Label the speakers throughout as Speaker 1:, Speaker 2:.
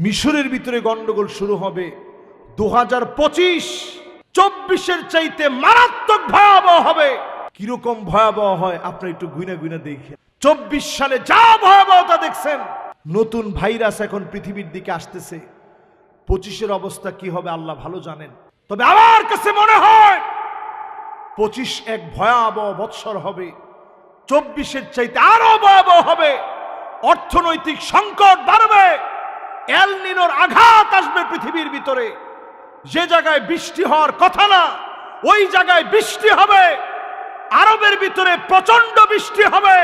Speaker 1: মিশরের ভিতরে গন্ডগোল শুরু হবে 2025, 24-এর চাইতে মারাত্মক ভয়াবহ হবে। কিরকম ভয়াবহ হয় আপনারা একটু গুইনা গুইনা দেখেন। 24 সালে যা ভয়াবহতা দেখছেন, নতুন ভাইরাস এখন পৃথিবীর দিকে আসতেছে। 25-এর অবস্থা কি হবে আল্লাহ ভালো জানেন। তবে আমার কাছে মনে হয় 25 এক ভয়াবহ বৎসর হবে, 24-এর চাইতে আরো ভয়াবহ হবে। অর্থনৈতিক সংকট বাড়বে, এল নিনোর আঘাত আসবে পৃথিবীর ভিতরে। যে জায়গায় বৃষ্টি হওয়ার কথা না, ওই জায়গায় বৃষ্টি হবে। আরবের ভিতরে প্রচন্ড বৃষ্টি হবে,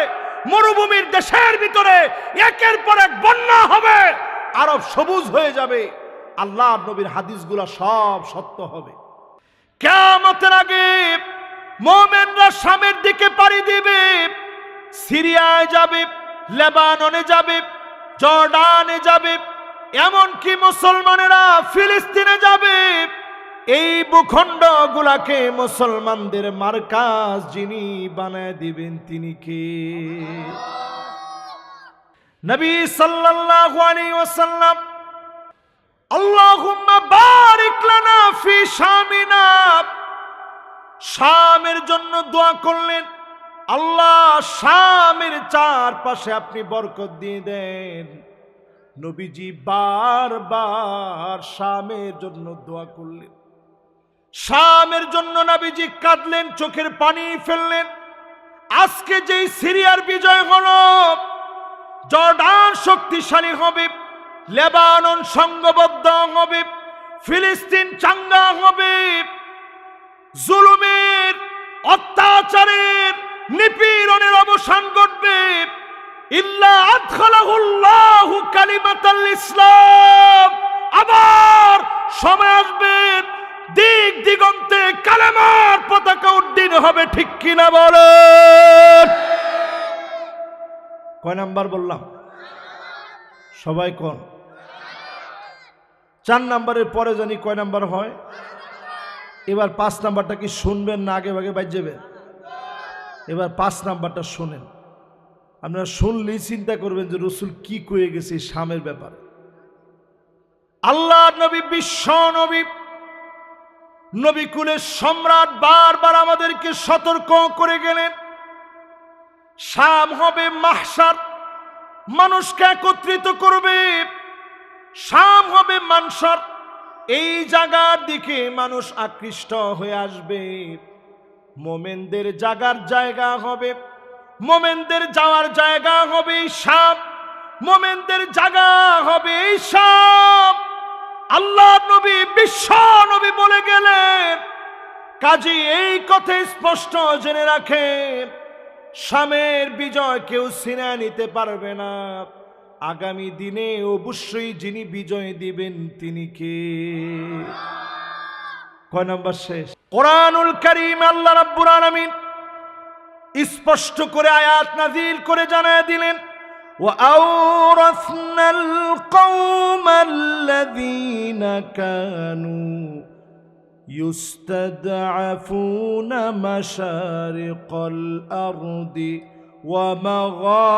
Speaker 1: মরুভূমির দেশের ভিতরে একের পর এক বন্যা হবে, আরব সবুজ হয়ে যাবে। আল্লাহর নবীর হাদিসগুলো সব সত্য হবে। কিয়ামতের আগে মুমিনরা শামের দিকে পাড়ি দিবে, সিরিয়ায় যাবে, লেবাননে যাবে, জর্ডানে যাবে, এমনকি মুসলমানেরা ফিলিস্তিনে যাবে। এই ভূখণ্ড গুলাকে মুসলমানদের মার্কাজ যিনি বানায় দিবেন তিনি কে? নবী সাল্লাল্লাহু আলাইহি ওয়াসাল্লাম আল্লাহুম্মা বারিক লানা ফি শামিনা, শামের জন্য দোয়া করলেন, আল্লাহ শামের চারপাশে আপনি বরকত দিয়ে দেন। নবীজি বারবার শামের জন্য দোয়া করলেন। শামের জন্য নবীজি কাঁদলেন, চোখের পানি ফেললেন। আজকে যেই সিরিয়ার বিজয় হলো, জর্ডান শক্তিশালী হবে, লেবানন সংঘবদ্ধ হবে, ফিলিস্তিন চাঙ্গা হবে, জুলুমের, অত্যাচারের, নিপীড়নের অবসান ঘটবে। ইল্লা আদখালাহুল্লাহু কালিমাতাল ইসলাম, আবার সময় আসবে দিক দিগন্তে কালেমার পতাকা উড্ডীন হবে। ঠিক কিনা বলেন? কয় নাম্বার বললাম? সবাই কোন? 4 নাম্বারের পরে জানি কয় নাম্বার হয়। এবার 5 নাম্বারটা কি শুনবেন না আগে ভাগে বাইর যাবেন? এবার 5 নাম্বারটা শুনেন। আপনারা শুনলেই চিন্তা করবেন যে রাসূল কি কয়ে গেছে শামের ব্যাপারে। আল্লাহর নবী, বিশ্ব নবী, নবী কুলের সম্রাট বারবার আমাদেরকে সতর্ক করে গেলেন, শাম হবে মাহশার, মানুষকে একত্রিত করবে। শাম হবে মানসার, এই জায়গার দিকে মানুষ আকৃষ্ট হয়ে আসবে। মোমেনদের জাগার জায়গা হবে, মোমেনদের যাওয়ার জায়গা হবে শাম, মোমেনদের জায়গা হবে শাম। আল্লাহ নবী, বিশ্ব নবী বলে গেলেন। কাজী এই কথা স্পষ্ট জেনে রাখেন, শামের বিজয় কেউ ছিনিয়ে নিতে পারবে না। আগামী দিনে অবশ্যই যিনি বিজয় দিবেন তিনি কে? কয় নাম্বার শেষ? কোরআনুল কারীম আল্লাহ রাব্বুল আলামিন স্পষ্ট করে আয়াত নাযিল করে জানায় দিলেন, ওয়া আওরাসনাল কওমাল্লাযীনা কানু ইউস্তাদআফুনা মাশারিকাল আরদি ওয়া মাগারিবাহা।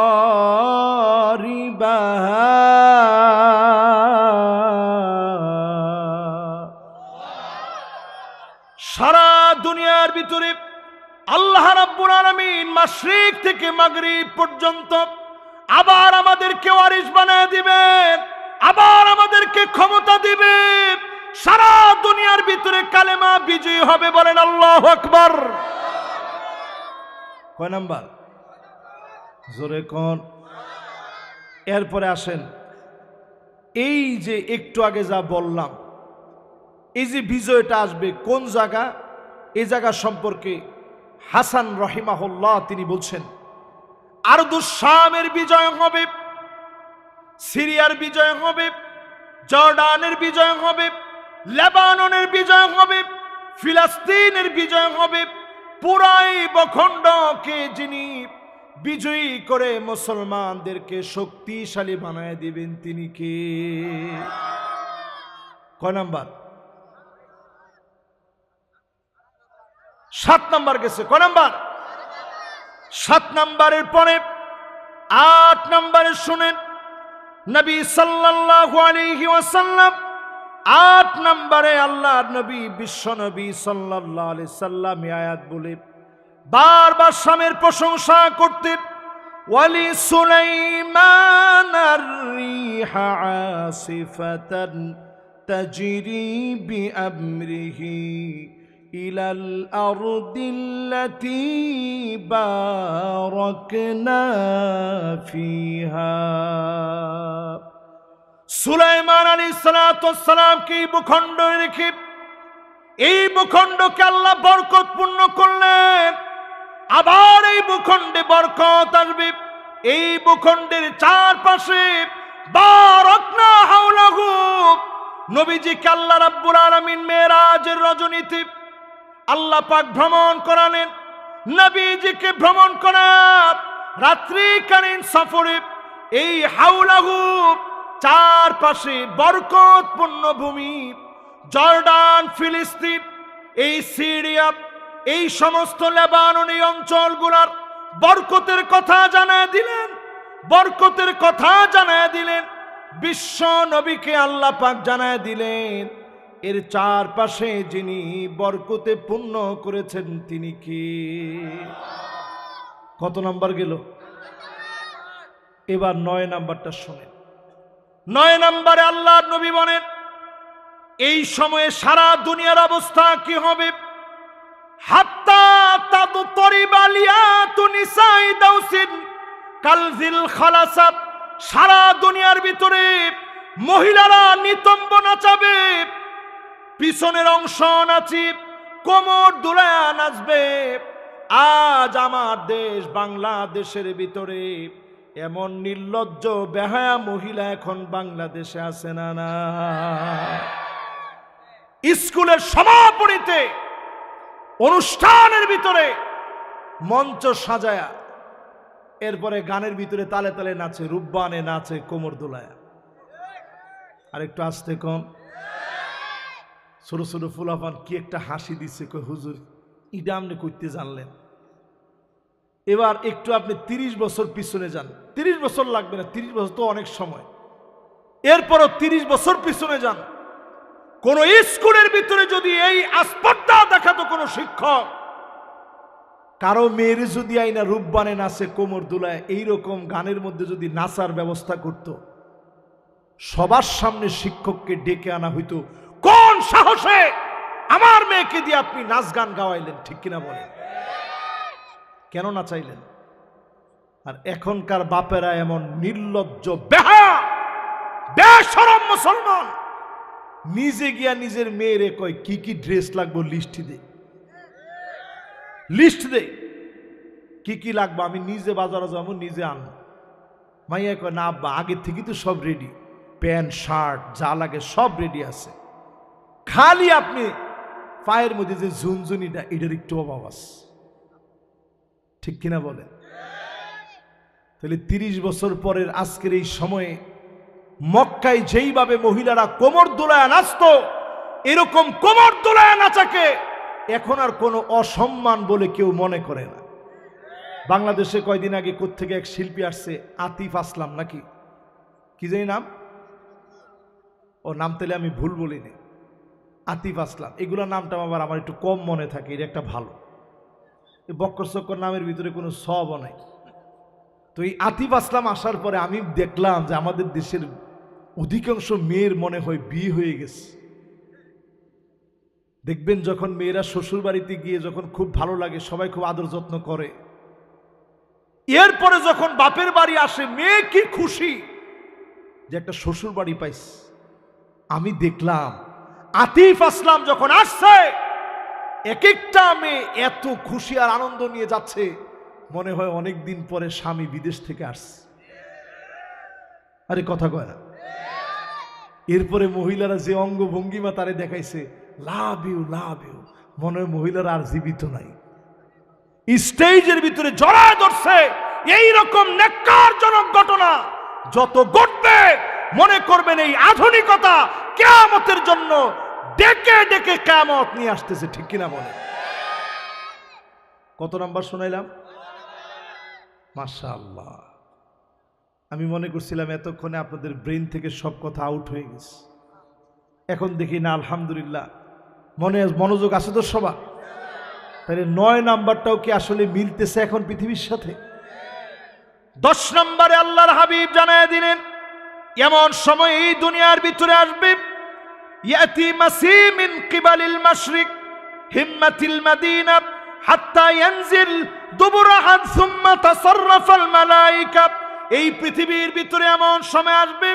Speaker 1: সারা দুনিয়ার ভিতরে আল্লাহ রাব্বুল আলামিন মাশরিক থেকে মাগরিব পর্যন্ত আবার আমাদেরকে ওয়ারিস বানায় দিবেন, আবার আমাদেরকে ক্ষমতা দিবেন। সারা দুনিয়ার ভিতরে কালেমা বিজয়ী হবে। বলেন আল্লাহু আকবার। কয় নাম্বার? জোরে কোন? এরপরে আসেন, এই যে একটু আগে যা বললাম, এই যে বিজয়টা আসবে কোন জায়গা, এই জায়গা সম্পর্কে হাসান রহিমাহুল্লাহ তিনি বলছেন, আরদুস শামের বিজয় হবে, সিরিয়ার বিজয় হবে, জর্ডানের বিজয় হবে, লেবাননের বিজয় হবে, ফিলিস্তিনের বিজয় হবে। পুরাই ভূখণ্ডকে যিনি বিজয়ী করে মুসলমানদেরকে শক্তিশালী বানায় দিবেন তিনি কে? কয় নাম্বার? 7 নাম্বার গেছে। কয় নাম্বার? 7 নাম্বারের পরে 8 নাম্বারে শুনেন, নবী সাল্লাল্লাহু আলাইহি ওয়াসাল্লাম 8 নম্বরে আল্লাহর নবী বিশ্ব নবী সাল্লাল্লাহু আলাইহি সাল্লাম এই আয়াত বলে বারবার স্বামীর প্রশংসা করতেন। ওয়ালি সুলাইমান আর-রিহা আসিফাতান তাজরি বিআমরিহি ইলাল আরদিল্লাতী বারাকনা ফিহা। সুলাইমান আলাইহিস সালাতু ওয়াস সালাম কি ভূখণ্ড রেখে এই ভূখণ্ডকে আল্লাহ বরকতপূর্ণ করলেন। আবার এই ভূখণ্ডে বরকত আসবে। এই ভূখণ্ডের চারপাশে বারাকনা হাওলাহু নবীজিকে আল্লাহ রাব্বুল আলামিন মেরাজের রজনীতে আল্লাহ পাক ভ্রমণ করালেন। নবীজিকে ভ্রমণ করা রাত্রিকালীন সফরে এই হাওলাহু চারপাশে বরকতপূর্ণ ভূমি জর্ডান, ফিলিস্তিন, এই সিরিয়া, এই সমস্ত লেবানন এই অঞ্চলগুলোর বরকতের কথা জানায় দিলেন। বরকতের কথা জানায় দিলেন বিশ্ব নবীকে আল্লাহ পাক জানায় দিলেন এর চারপাশে যিনি বরকতে পূর্ণ করেছেন তিনি কি। কত নাম্বার গেল? এবার 9 নাম্বারটা শুনেন। 9 নম্বরে আল্লাহর নবী বলেন এই সময়ে সারা দুনিয়ার অবস্থা কি হবে। হাত্তা তাদতরিবা লিয়াতু নিসাই দাউসিন কালজিল খালাসাত। সারা দুনিয়ার ভিতরে মহিলারা নিতম্ব নাচাবে, পিছনের অংশ নাচি কোমর দুলায়া নাচবে। আজ আমার দেশ বাংলাদেশের ভিতরে এমন নির্লজ্জ বেহায়া মহিলা এখন বাংলাদেশে আছে না? না, স্কুলের সমাপনীতে অনুষ্ঠানের ভিতরে মঞ্চ সাজায়া এরপরে গানের ভিতরে তালে তালে নাচে, রূপবানে নাচে কোমর দোলায়া। আর একটু আস্তে কম। ছোট ছোট ফুলাফান কি একটা হাসি দিচ্ছে, কই হুজুর ইটা আপনি করতে জানলেন। এবার একটু আপনি 30 বছর পিছনে যান। 30 বছর লাগবে না, 30 বছর তো অনেক সময়। এরপরও 30 বছর পিছনে যান। কোন স্কুলের ভিতরে যদি এই আস্পর্ধা দেখাতো কোনো শিক্ষক, কারো মেয়ের যদি আইনা রূপবানে নাচে কোমর দুলায়, এইরকম গানের মধ্যে যদি নাচার ব্যবস্থা করত, সবার সামনে শিক্ষককে ডেকে আনা হইতো। কোন সাহসে আমার মেয়েকে দিয়ে আপনি নাচ গান গাওয়াইলেন? ঠিক কিনা বলেন? কেন না চাইলেন? আর এখনকার বাপেরা এমন নির্লজ্জ বেহায়া বেশরম মুসলমান, নিজে গিয়া নিজের মেয়েরে কয় কি কি ড্রেস লাগবে লিস্ট দে, লিস্ট দে কি কি লাগবে, আমি নিজে বাজারে যাবো, নিজে আনবো। মাইয়া কয় না আব্বা আগে থেকে তো সব রেডি, প্যান্ট শার্ট যা লাগে সব রেডি আছে, খালি আপনি পায়ের মধ্যে যে ঝুনঝুনিটা এটার একটু অভাব আছে। ঠিক কিনা বলেন? তাহলে 30 বছর পরের আজকের এই সময়ে মক্কায় যেইভাবে মহিলারা কোমর দোলায় নাচতো, এরকম কোমর দোলায় নাচাকে এখন আর কোনো অসম্মান বলে কেউ মনে করে না। বাংলাদেশে কয়দিন আগে কোত্থেকে এক শিল্পী আসছে, আতিফ আসলাম নাকি কি জানি নাম, ও নাম তাহলে আমি ভুল বলিনি, আতিফ আসলাম। এগুলোর নামটা আমার একটু কম মনে থাকে, এটা একটা ভালো। এই বক্কর চক্কর নামের ভিতরে কোনো সব নাই। তো এই আতিফ আসলাম আসার পরে আমি দেখলাম যে আমাদের দেশের অধিকাংশ মেয়ের মনে হয় বিয়ে হয়ে গেছে। দেখবেন যখন মেয়েরা শ্বশুর বাড়িতে গিয়ে যখন খুব ভালো লাগে, সবাই খুব আদর যত্ন করে, এরপরে যখন বাপের বাড়ি আসে মেয়ে কি খুশি যে একটা শ্বশুর বাড়ি পাইছে। আমি দেখলাম আতিফ আসলাম যখন আসছে, এক একটা মেয়ে এত খুশি আর আনন্দ নিয়ে যাচ্ছে, মনে হয় অনেক দিন পরে স্বামী বিদেশ থেকে আসছে। আরে কথা কয় না। এরপরে মহিলারা যে অঙ্গভঙ্গিমা তারে দেখাইছে, লাভ ইউ লাভ ইউ, মনে হয় মহিলারা আর জীবিত নাই, স্টেজের ভিতরে জড়ায় ধরছে। এইরকম নেক্কারজনক ঘটনা যত ঘটবে মনে করবেন এই আধুনিকতা কিয়ামতের জন্য ডেকে ডেকে কিয়ামত নিয়ে আসতেছে। ঠিক কিনা বলে? কত নাম্বার শোনাইলাম? মাশাআল্লাহ। আমি মনে করছিলাম এতক্ষণে আপনাদের ব্রেন থেকে সব কথা আউট হয়ে গেছে, এখন দেখি না আলহামদুলিল্লাহ মনোযোগ আছে তো সবার। তাহলে 9 নাম্বারটাও কি আসলে মিলতেছে এখন পৃথিবীর সাথে? 10 নম্বরে আল্লাহর হাবিব জানায় দিলেন এমন সময় এই দুনিয়ার ভিতরে আসবে, ইয়াতি মাসি মিন কিবালিল মাশরিক হিম্মাতিল মাদিনা হাত্তা ইয়ানজিল দুবুরাহান সুম্মা তাসাররাফাল মালায়েকা। এই পৃথিবীর ভিতরে এমন সময় আসবে,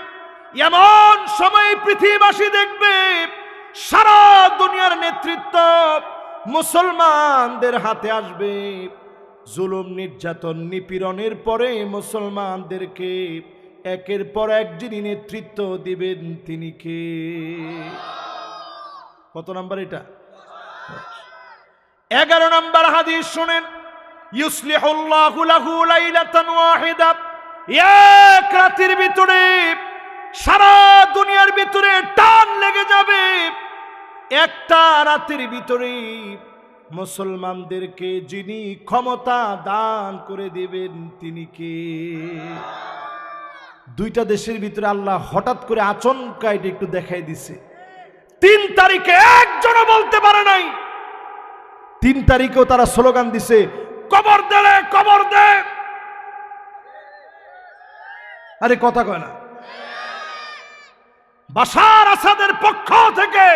Speaker 1: এমন সময় পৃথিবীবাসী দেখবে সারা দুনিয়ার নেতৃত্ব মুসলমানদের হাতে আসবে। জুলুম নির্যাতন নিপীড়নের পরে মুসলমানদেরকে একের পর এক যিনি নেতৃত্ব দিবেন তিনি কে? কত নাম্বার এটা? 11 নম্বর হাদিস শুনেন, ইউসলিহুল্লাহু লাহু লাইলাতান ওয়াহিদা। এক রাতের ভিতরে সারা দুনিয়ার ভিতরে টান লেগে যাবে, একটা রাতের ভিতরে মুসলমানদেরকে যিনি ক্ষমতা দান করে দিবেন তিনি কে? দুইটা দেশের ভিতরে আল্লাহ হঠাৎ করে আচমকা এটা একটু দেখাই দিছে। 3 তারিখে একজনও বলতে পারে নাই। 3 তারিখেও তারা স্লোগান দিছে, কবর দে রে, কবর দে। আরে কথা কয় না। বাশার আসাদের পক্ষ থেকে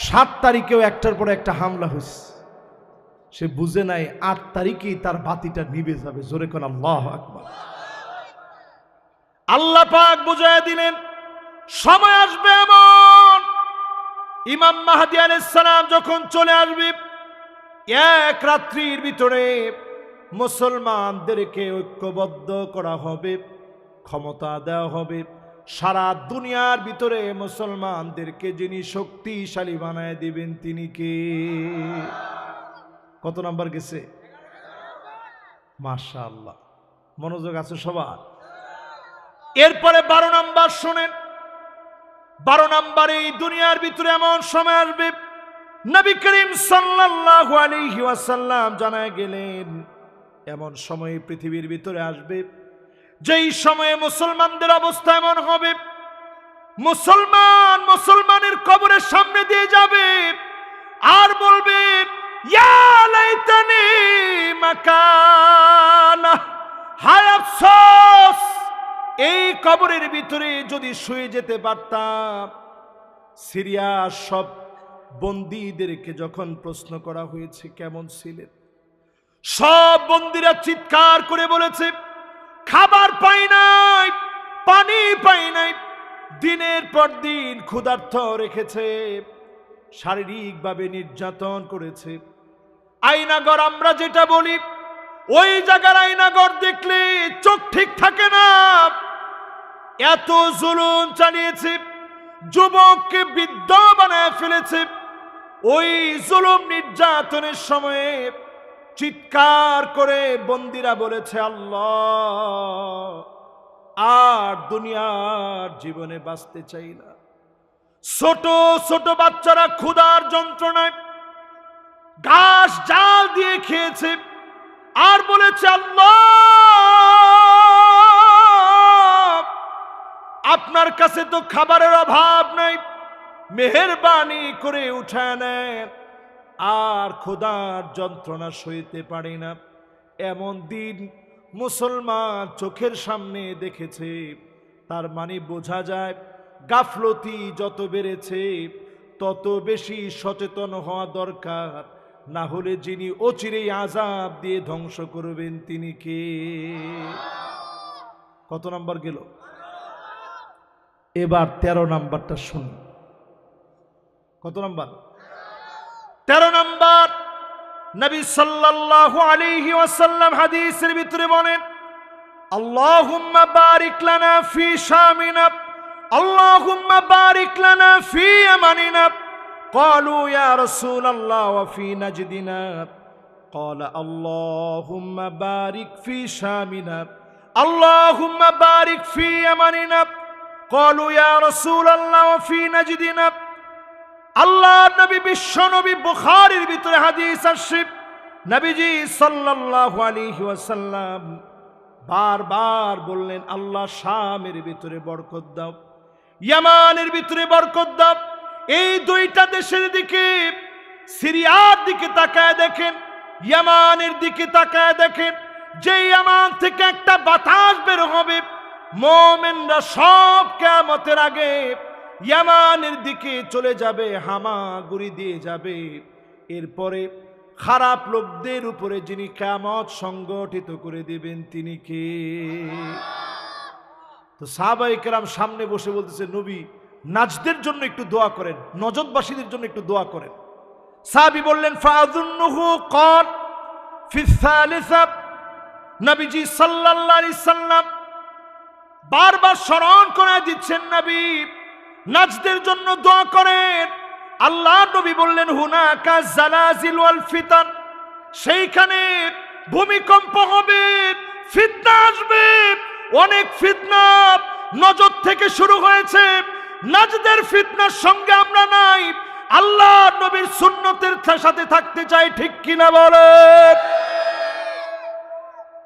Speaker 1: 7 তারিখেও একটার পর একটা হামলা হয়েছে। সে বুঝে নাই 8 তারিখেই তার বাতিটা নিভে যাবে। জোরে কোন আল্লাহু আকবার। আল্লাহ পাক বুঝায় দিলেন সময় আসবে এমন, ইমাম মাহদী আলাইহিস সালাম যখন চলে আসবে, এক রাত্রির ভিতরে মুসলমানদেরকে ঐক্যবদ্ধ করা হবে, ক্ষমতা দেওয়া হবে। সারা দুনিয়ার ভিতরে মুসলমানদেরকে যিনি শক্তিশালী বানায় দিবেন তিনি কে? কত নাম্বার গেছে? মাশাআল্লাহ, মনোযোগ আছে সবার। এরপরে 12 নাম্বার শুনেন। 12 নাম্বারে এই দুনিয়ার ভিতরে এমন সময় আসবে, নবী করিম সাল্লাল্লাহু আলাইহি ওয়াসাল্লাম জানায় গেলেন এমন সময় পৃথিবীর ভিতরে আসবে যেই সময়ে মুসলমানদের অবস্থা এমন হবে, মুসলমানের কবরের সামনে দিয়ে যাবে আর বলবে, ইয়া লাইতানি মাকানা, হায় আফসোস, এই কবরের ভিতরে যদি শুয়ে যেতে পারতাম। সিরিয়ার সব বন্দীদেরকে যখন প্রশ্ন করা হয়েছে কেমন ছিলেন, সব বন্দীরা চিৎকার করে বলেছে, খাবার পাই নাই, পানি পাই নাই, দিনের পর দিন ক্ষুধার্ত রেখেছে, শারীরিকভাবে নির্যাতন করেছে। আয়নাগর আমরা যেটা বলি, ওই জায়গার আয়নাগর দেখলে চোখ ঠিক থাকে না, এত জুলুম চালিয়েছে, যুবককে বৃদ্ধ বানায় ফেলেছে। ওই জুলুম নির্যাতনের সময়ে চিৎকার করে বন্দীরা বলেছে, আল্লাহ আর দুনিয়ার জীবনে বাঁচতে চাই না। ছোট ছোট বাচ্চারা ক্ষুধার যন্ত্রণায় ঘাস জাল দিয়ে খেয়েছে আর বলেছে, আল্লাহ আপনার কাছে তো খাবারের অভাব নাই, মেহেরবানি করে উঠায় নেন, আর খোদার যন্ত্রণা সইতে পারি না। এমন দিন মুসলমান চোখের সামনে দেখেছে। তার মানে বোঝা যায় গাফলতি যত বেড়েছে তত বেশি সচেতন হওয়া দরকার, না হলে যিনি অচিরেই আযাব দিয়ে ধ্বংস করবেন তিনি কে? কত নাম্বার গেল? এবার 13 নাম্বারটা শুনুন। কত নাম্বার? 13 নাম্বার। নবী সাল্লাল্লাহু আলাইহি ওয়াসাল্লাম হাদিসের ভিতরে বলেন, আল্লাহুম্মা বারিক লানা ফি শামিনা, আল্লাহুম্মা বারিক লানা ফি ইয়ামানিনা। قالوا يا رسول الله وفي نجدنا قال اللهم بارك في شامنا اللهم بارك في يمننا قالوا يا رسول الله وفي نجدنا। আল্লাহ নবী বিশ্ব নবী বুখারীর ভিতরে হাদিস আসছে, নবীজি সাল্লাল্লাহু আলাইহি ওয়াসাল্লাম বারবার বললেন, আল্লাহ শামের ভিতরে বরকত দাও, ইয়ামানের ভিতরে বরকত দাও। এই দুইটা দেশের দিকে, সিরিয়ার দিকে তাকায় দেখেন, ইয়ামানের দিকে তাকায় দেখেন, যে ইয়ামান থেকে একটা বাতাস বের হবে, মুমিনরা সব কিয়ামতের আগে ইয়ামানের দিকে চলে যাবে, হামাগুড়ি দিয়ে যাবে। এরপরে খারাপ লোকদের উপরে যিনি কিয়ামত সংগঠিত করে দিবেন তিনি কে? তো সাহাবায়ে কেরাম সামনে বসে বলতেছে, নবী নাজদের জন্য একটু দোয়া করেন, নজদবাসীদের জন্য একটু দোয়া করেন। সাহাবী বললেন, ফাযুন্নুহু ক্বাল ফি সালিসা। নবীজি সাল্লাল্লাহু আলাইহি সাল্লাম বারবার স্মরণ করে দিচ্ছেন, নবী নাজদের জন্য দোয়া করেন। আল্লাহ নবী বললেন, হুনাকা জালাজিল ওয়াল ফিতান, সেইখানে ভূমিকম্প হবে, ফিতনা আসবে, অনেক ফিতনা নজদ থেকে শুরু হয়েছে। নাজদের ফিতনার সঙ্গে আমরা নাই, আল্লাহ নবীর সুন্নতের সাথে থাকতে চাই, ঠিক কিনা বলেন?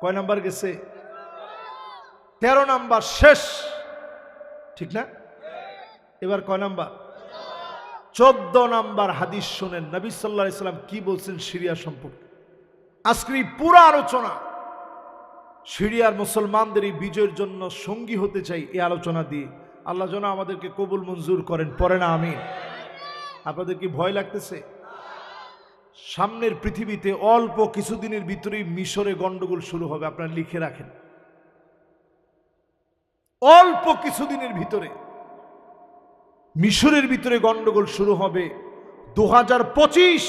Speaker 1: কয় নাম্বার গেছে? 13 নাম্বার শেষ, ঠিক না? এবার কয় নাম্বার? 14 নাম্বার হাদিস শুনেন, নবী সাল্লাল্লাহু আলাইহি সাল্লাম কি বলছেন সিরিয়া সম্পর্কে। আজকের এই পুরো আলোচনা সিরিয়ার মুসলমানদের এই বিজয়ের জন্য সঙ্গী হতে চাই এই আলোচনা দিয়ে। আল্লাহ যেন আমাদেরকে কবুল মঞ্জুর করেন, পড়ে না আমিন। আপনাদের কি ভয় লাগতেছে? সামনের পৃথিবীতে অল্প কিছুদিনের ভিতরেই মিশরে গন্ডগোল শুরু হবে, আপনারা লিখে রাখেন। অল্প কিছুদিনের ভিতরে মিশরের ভিতরে গন্ডগোল শুরু হবে। 2025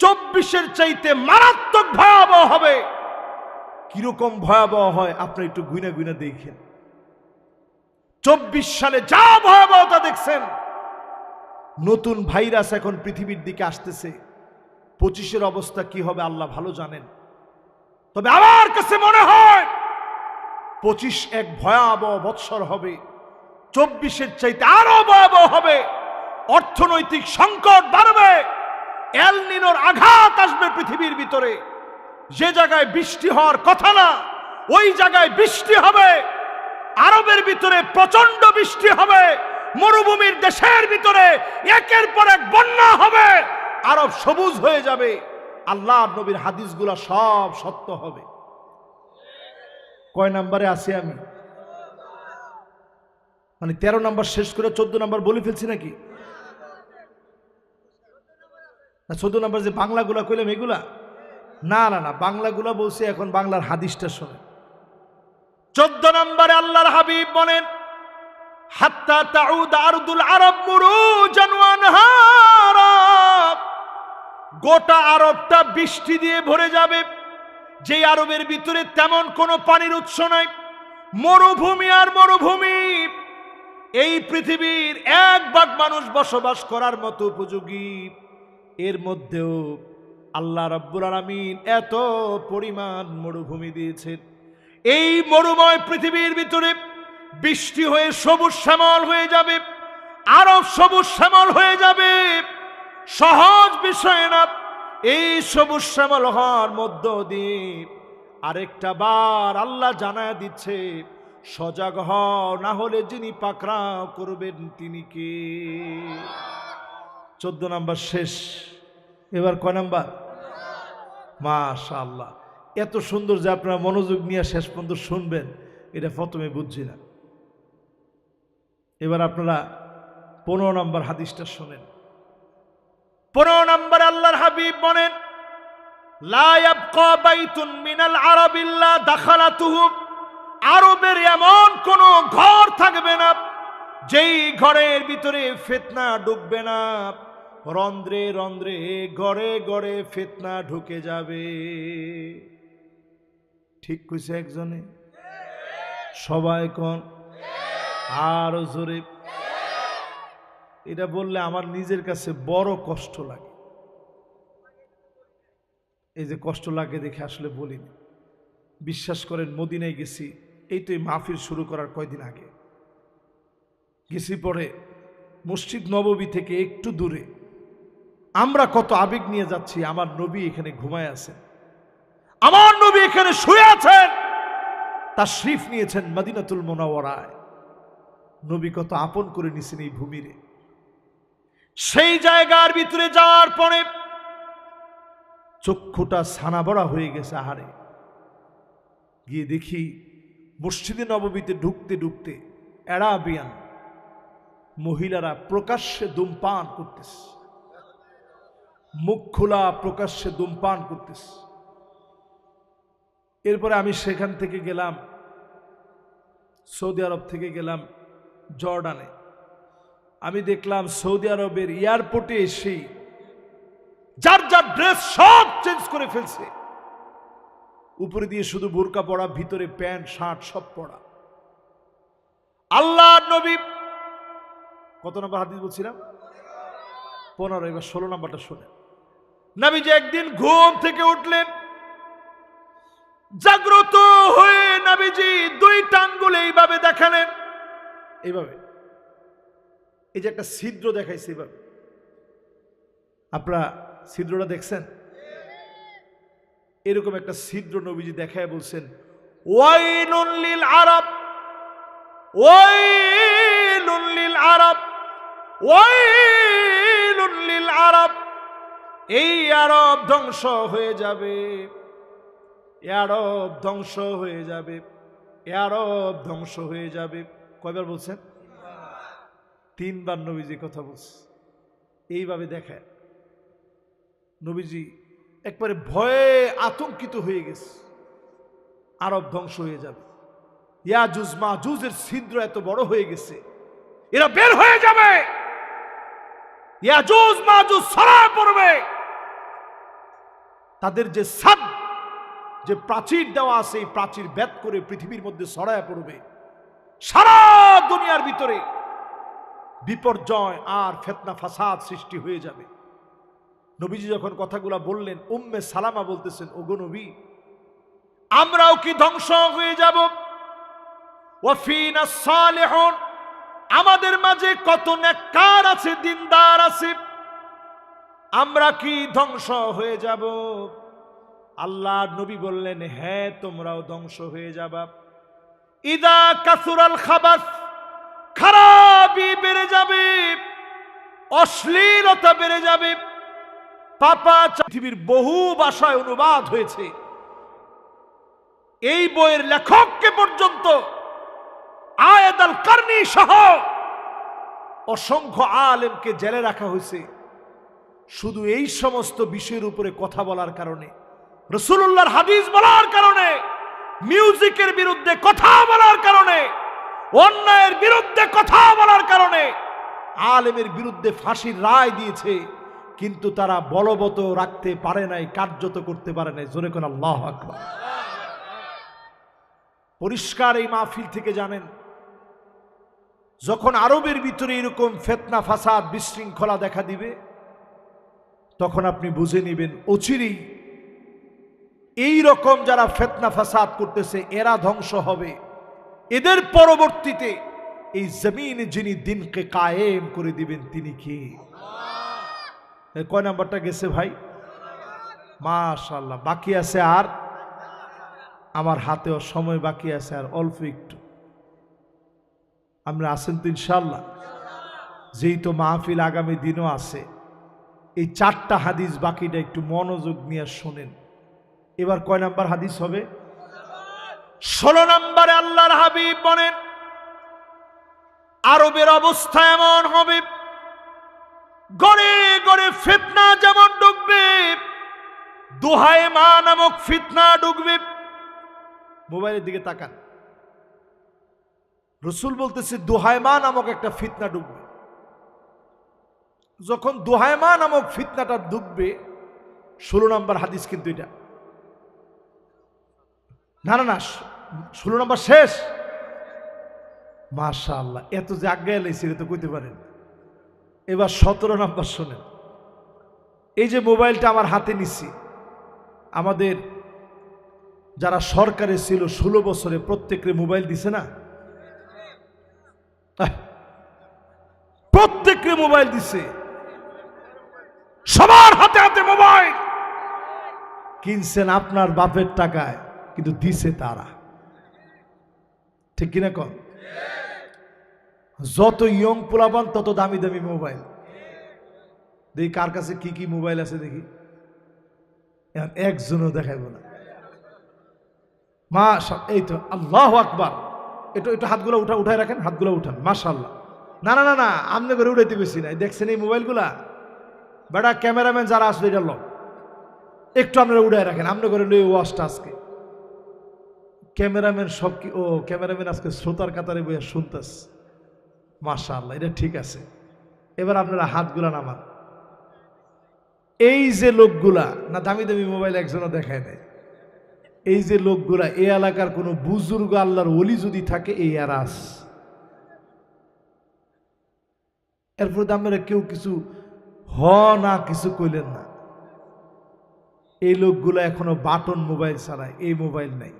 Speaker 1: 24-এর চাইতে মারাত্মক ভয়াবহ হবে। কিরকম ভয়াবহ হয় আপনারা একটু গুইনা গুইনা দেখেন। 24 সালে যা ভয়াবহতা দেখছেন, নতুন ভাইরাস এখন পৃথিবীর দিকে আসতেছে। 25-এর অবস্থা কি হবে আল্লাহ ভালো জানেন। তবে আমার কাছে মনে হয় 25 এক ভয়াবহ বৎসর হবে, 24-এর চাইতে আরো ভয়াবহ হবে। অর্থনৈতিক সংকট বাড়বে, এল নিনোর আঘাত আসবে পৃথিবীর ভিতরে। যে জায়গায় বৃষ্টি হওয়ার কথা না, ওই জায়গায় বৃষ্টি হবে। আরবের ভিতরে প্রচন্ড বৃষ্টি হবে, মরুভূমির দেশের ভিতরে একের পর এক বন্যা হবে, আরব সবুজ হয়ে যাবে। আল্লাহর নবীর হাদিসগুলা সব সত্য হবে। কয় নাম্বারে আছি আমি? মানে 13 নাম্বার শেষ করে 14 নাম্বার বলে ফেলছি নাকি? 14 নাম্বার যে বাংলাগুলা কইলাম এগুলা না না না, বাংলাগুলা বলছি, এখন বাংলার হাদিসটা শোনেন। 14 নম্বরে আল্লাহর হাবিব বলেন, হাত্তা তাউদ আরদুল আরব মুরুজান ওয়া আনহারা, গোটা আরবটা বৃষ্টি দিয়ে ভরে যাবে। যে আরবের ভিতরে তেমন কোনো পানির উৎস নাই, মরুভূমি আর মরুভূমি। এই পৃথিবীর 1 ভাগ মানুষ বসবাস করার মতো উপযোগী, এর মধ্যেও আল্লাহ রাব্বুল আলামিন এত পরিমাণ মরুভূমি দিয়েছেন। এই মরুময় পৃথিবীর ভিতরে বৃষ্টি হয়ে সবুজ শ্যামল হয়ে যাবে, আরব সবুজ শ্যামল হয়ে যাবে। সহজ বিষয় না। এই সবুজ শ্যামল হওয়ার মধ্য দিয়ে আরেকটা বার আল্লাহ জানায় দিচ্ছে, সজাগ হও, না হলে যিনি পাকড়াও করবেন তিনি কে? 14 নাম্বার শেষ। এবার কয় নাম্বার? মাশাআল্লাহ, এত সুন্দর যে আপনারা মনোযোগ নিয়ে শেষ পর্যন্ত শুনবেন, এটা প্রথমে বুঝছি না। এবার আপনারা 15 নম্বর হাদিসটা শোনেন। 15 নম্বর আল্লাহর হাবিব বলেন, লা ইয়াবকা বাইতুন মিনাল আরাব ইল্লা দাখালাতুহু, আরবের এমন কোন ঘর থাকবে না যেই ঘরের ভিতরে ফিতনা ঢুকবে না। রন্ধ্রে রন্ধ্রে ঘরে ঘরে ফিতনা ঢুকে যাবে। ঠিক কইছে একজনে? সবাই কোন আরো জোরে? এটা বললে আমার নিজের কাছে বড় কষ্ট লাগে। এই যে কষ্ট লাগে দেখে আসলে বলিনি। বিশ্বাস করেন, মদিনায় গেছি, এই তো এই মাহফিল শুরু করার কয়দিন আগে গেছি। পরে মসজিদ নববী থেকে একটু দূরে আমরা কত আবেগ নিয়ে যাচ্ছি। আমার নবী এখানে ঘুমায় আছেন, আমার নবী এখানে শুয়ে আছেন। তাশরিফ নিয়েছেন মদিনাতুল মুনাওয়ারায়। নবী কত আপন করে নিছেন এই ভূমিরে। সেই জায়গার ভিতরে যাওয়ার পরে চক্ষুটা ছানাবড়া হয়ে গেছে। আহারে, গিয়ে দেখি মসজিদে নববীতে ঢুকতে ঢুকতে অ্যারাবিয়ান মহিলারা প্রকাশ্যে ধূমপান করতেছে, মুখ খোলা প্রকাশ্যে ধূমপান করতেছে। এরপরে আমি সেখান থেকে গেলাম, সৌদি আরব থেকে গেলাম জর্ডানে। আমি দেখলাম সৌদি আরবের এয়ারপোর্টে এসে যার যার ড্রেস সব চেঞ্জ করে ফেলছে। উপরে দিয়ে শুধু বোরকা পরা, ভিতরে প্যান্ট শার্ট সব পরা। আল্লাহর নবী, কত নম্বর হাদিস বলছিলাম? 15। এবার 16 নম্বরটা শুনে। নবীজি একদিন ঘুম থেকে উঠলেন, জাগ্রত হয়ে নবীজি 2টা আঙ্গুল এইভাবে দেখালেন, এইভাবে। এই যে একটা ছিদ্র দেখাইছে এইভাবে, আপনারা ছিদ্রটা দেখছেন? এরকম একটা ছিদ্র নবীজি দেখায় বলছেন, ওয়াইলুন লিল আরব, ওয়াইলুন লিল আরব, ওয়াইলুন লিল আরব। এই আরব ধ্বংস হয়ে যাবে, আরব ধ্বংস হয়ে যাবে, আরব ধ্বংস হয়ে যাবে। কয়বার বলছেন? 3বার নবীজি কথা বলছে। এইভাবে দেখায় নবীজি একবারে ভয়ে আতঙ্কিত হয়ে গেছে, আরব ধ্বংস হয়ে যাবে। ইয়াজুজ মাজুজের ছিদ্র এত বড় হয়ে গেছে, এরা বের হয়ে যাবে, ইয়াজুজ মাজুজ ছড়ায় পড়বে। তাদের যে সাদ, যে প্রাচীর দেওয়া আছে, এই প্রাচীর ভেদ করে পৃথিবীর মধ্যে ছড়ায় পড়বে। সারা দুনিয়ার ভিতরে বিপর্যয় আর ফিতনা ফাসাদ সৃষ্টি হয়ে যাবে। নবীজি যখন কথাগুলো বললেন, উম্মে সালামা বলতেছেন, ওগো নবী, আমরাও কি ধ্বংস হয়ে যাব? ওয়াফিনা সালিহুন, আমাদের মাঝে কত নেককার আছে, দিনদার আছে, আমরা কি ধ্বংস হয়ে যাব? আল্লাহর নবী বললেন, হ্যাঁ, তোমরাও ধ্বংস হয়ে যাবা। ইদা কাসুরাল খাবাস, খারাপি বেড়ে যাবে, অশ্লীলতা বেড়ে যাবে। পৃথিবীর বহু ভাষায় অনুবাদ হয়েছে। এই বইয়ের লেখককে পর্যন্ত আয়াত আল কারনি সহ অসংখ্য আলেমকে জেলে রাখা হয়েছে শুধু এই সমস্ত বিষয়ের উপরে কথা বলার কারণে, রাসূলুল্লাহর হাদিস বলার কারণে, মিউজিকের বিরুদ্ধে কথা বলার কারণে, অন্যায়ের বিরুদ্ধে কথা বলার কারণে আলেমের বিরুদ্ধে ফাঁসির রায় দিয়েছে, কিন্তু তারা বলবৎ রাখতে পারে নাই, কার্যত করতে পারে নাই। জোরে কোন আল্লাহু আকবার। পরিষ্কার এই মাহফিল থেকে জানেন, যখন আরবের ভিতরে এরকম ফিতনা ফাসাদ বিশৃঙ্খলা দেখা দিবে, তখন আপনি বুঝে নেবেন অচিরেই এই রকম যারা ফিতনা ফাসাদ করতেছে এরা ধ্বংস হবে। এদের পরবর্তীতে এই জমিনে যিনি দিনকে কায়েম করে দিবেন তিনি কি? কয় নাম্বারটা গেছে ভাই? মাশাআল্লাহ। বাকি আছে আর, আমার হাতেও সময় বাকি আছে আর অল্প একটু। আমরা আছেন তো ইনশাআল্লাহ? যেই তো মাহফিল আগামী দিনও আছে, এই 4টা হাদিস বাকিটা একটু মনোযোগ নিয়ে শোনেন। এবার কয় নাম্বার হাদিস হবে? 16 নম্বরে আল্লাহর হাবিব বলেন, আরবের অবস্থা এমন হবে, গড়ে গড়ে ফিতনা যেমন ঢুকবে, দোহায় মা নামক ফিতনা ঢুকবে। মোবাইলের দিকে তাকান, রাসূল বলতেছে দোহায় মা নামক একটা ফিতনা ঢুকবে। যখন দোহায় মা নামক ফিতনাটা ঢুকবে, 16 নম্বর হাদিস কিন্তু এটা না, 16 নম্বর শেষ। মাশাআল্লাহ, এত যে আজ্ঞা এলাইছি তো কইতে পারেন। এবার 17 নম্বর শোনেন। এই যে মোবাইলটা আমার হাতে নিছি, আমাদের যারা সরকারে ছিল 16 বছরে প্রত্যেকের মোবাইল দিছে না? প্রত্যেকের মোবাইল দিছে, সবার হাতে হাতে মোবাইল। কিনছেন আপনার বাপের টাকায়, কিন্তু দিছে তারা। ঠিক কিনা কন? যত ইয়ং পোলাপান তত দামি দামি মোবাইল। দেখি কার কাছে কি কি মোবাইল আছে দেখি, একজনও দেখাইব না। এই তো আল্লাহু আকবার। একটু একটু হাতগুলো উঠায় রাখেন, হাতগুলো উঠান। মাশাআল্লাহ। না না না না, আমনে করে উঠাইতে বেশি নাই। দেখছেন এই মোবাইলগুলা? বেটা ক্যামেরাম্যান যারা আসলে এটা লোক একটু আপনারা উঠায় রাখেন। আমনে করে লই ওয়াজটা আজকে ক্যামেরাম্যান সব কি, ও ক্যামেরাম্যান আজকে শ্রোতার কাতারে বইয়া শুনতেস। মাশাআল্লাহ, এটা ঠিক আছে। এবার আপনারা হাতগুলা নামান। এই যে লোকগুলা, না দামি দামি মোবাইল একজনও দেখায় দেয়, এই যে লোকগুলা, এই এলাকার কোনো বুজুর্গ আল্লাহর ওলি যদি থাকে এই আরাস, এরপর আপনারা কেউ কিছু না কিছু কইলেন না। এই লোকগুলা এখনো বাটন মোবাইল চালায়, এই মোবাইল নাই।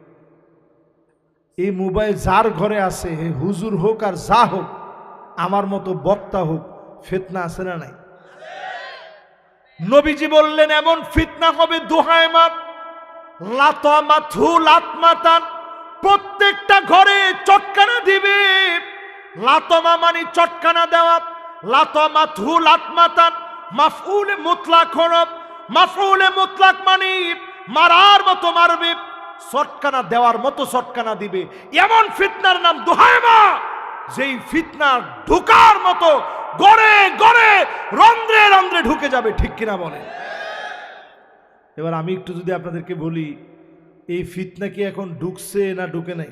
Speaker 1: এই মোবাইল যার ঘরে আছে, হুজুর হোক আর যা হোক, আমার মতো বক্তা হোক, ফিতনা আছে না নাই? নবীজি বললেন এমন ফিতনা হবে দুহায়মাত লাতামাথু লাতমাতান, প্রত্যেকটা ঘরে চটকানা দিবে। লাতমা মানে চটকানা দেওয়া, লাতামাথু লাতমাতান মাফউলে মুতলাক হলো। মাফউলে মুতলাক মানে মারার মতো মারবে, চটকানা দেওয়ার মতো চটকানা দিবে। এমন ফিতনার নাম দুহায়মা, যেই ফিতনা ঢুকার মতো গড়ে গড়ে রন্ধ্রে রন্ধ্রে ঢুকে যাবে। ঠিক কিনা বলে? এবার আমি একটু যদি আপনাদেরকে বলি, এই ফিতনা কি এখন ঢুকছে না ঢুকে নাই?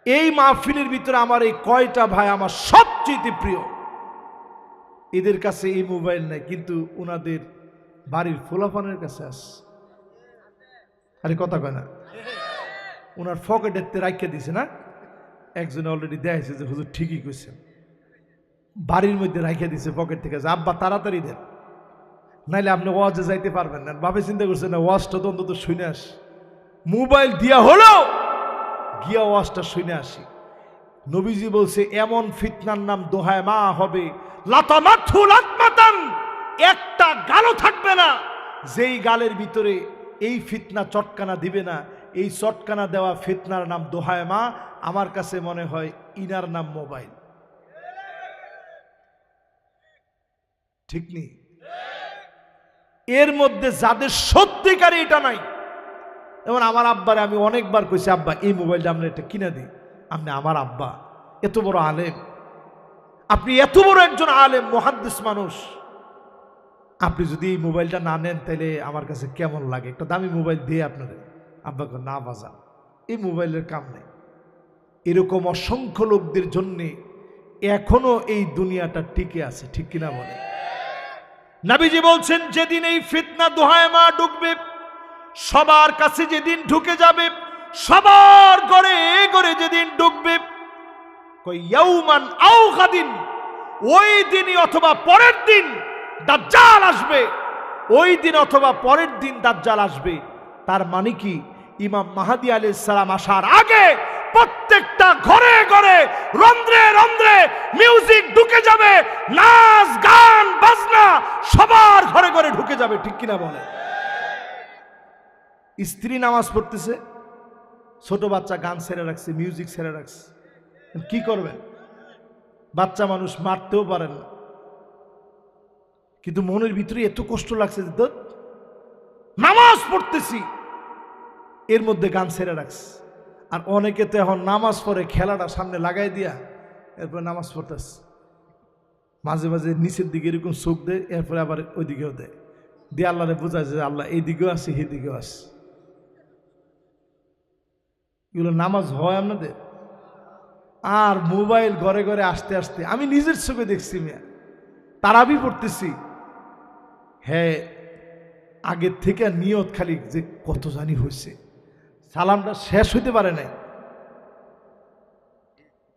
Speaker 1: এই মাহফিলের ভিতরে আমার এই কয়টা ভাই আমার সবচেয়ে প্রিয়, এদের কাছে এই মোবাইল নাই, কিন্তু ওনাদের বাড়ির ফোলাফানের কাছে আছে। আরে কথা কয় না? ওনার পকেটেতে রাখিয়ে দিছে না? একজনে অলরেডি দেখেছে যে হুজুর ঠিকই কইছেন, বাড়ির মধ্যে রাখিয়ে দিছে পকেট থেকে, যে আব্বা তাড়াতাড়ি দেন, নাইলে আপনি ওয়াজে যাইতে পারবেন না। বাপে চিন্তা করছে না, ওয়াজটা তো অন্তত শুনে আসি, মোবাইল দিয়া হলো গিয়া ওয়াজটা শুনে আসি। নবীজি বলছে এমন ফিতনার নাম দুহায়মা হবে, লাতামাথু লাতমাতান, একটা গালও থাকবে না যেই গালের ভিতরে এই ফিতনা চটকানা দিবে না। এই চটকানা দেওয়া ফিতনার নাম দুহায়মা। আমার কাছে মনে হয় ইনার নাম মোবাইল। ঠিক নেই? এর মধ্যে যাদের সত্যিকারে এটা নাই, যেমন আমার আব্বারে আমি অনেকবার কইছি, আব্বা এই মোবাইলটা আমরা এটা কিনে দিই। আপনি আমার আব্বা এত বড় আলেম, আপনি এত বড় একজন আলেম মুহাদ্দিস মানুষ, আপনি যদি এই মোবাইলটা না নেন তাহলে আমার কাছে কেমন লাগে, একটা দামি মোবাইল দিয়ে আপনাদের। আব্বাকে না বাজান, এই মোবাইলের কাম নেই। এরকম অসংখ্য লোকদের জন্যে এখনো এই দুনিয়াটা টিকে আছে। ঠিক কিনা বলে? নবীজি বলছেন যেদিন এই ফিতনা দুহায়মা ঢুকবে, সবার কাছে যেদিন ঢুকে যাবে, সবার ঘরে ঘরে যেদিন ঢুকবে, কই ইয়াউমান আও গাদিন, ওই দিনই অথবা পরের দিন দাজ্জাল আসবে। ওই দিন অথবা পরের দিন দাজ্জাল আসবে। তার মানে কি, ইমাম মাহদী আলাইহিস সালাম আসার আগে প্রত্যেকটা ঘরে ঘরে রন্ধ্রে রন্ধ্রে মিউজিক ঢুকে যাবে, নাচ গান বাজনা সবার ঘরে ঘরে ঢুকে যাবে। ঠিক কিনা বলে? স্ত্রী নামাজ পড়তেছে, ছোট বাচ্চা গান ছেড়ে রাখছে, মিউজিক ছেড়ে রাখছে, কি করবেন? বাচ্চা মানুষ মারতেও পারেন না, কিন্তু মনের ভিতরে এত কষ্ট লাগছে যে নামাজ পড়তেছি, এর মধ্যে গান ছেড়ে রাখছে। আর অনেকে তো এখন নামাজ পড়ে খেলাটা সামনে লাগাই দিয়া এরপরে নামাজ পড়তেছে, মাঝে মাঝে নিচের দিকে এরকম চোখ দেয়, এরপরে আবার ওই দিকেও দেয়, দিয়ে আল্লাহরে বোঝায় যে আল্লাহ এই দিকেও আছে সেই দিকেও আছে। এগুলো নামাজ হয় আপনাদের? আর মোবাইল ঘরে ঘরে আসতে আসতে আমি নিজের চোখে দেখছি, মিয়া তারাবি পড়তেছি, হ্যাঁ আগের থেকে নিয়ত খালি যে কত জানি হয়েছে, সালামটা শেষ হইতে পারে নাই,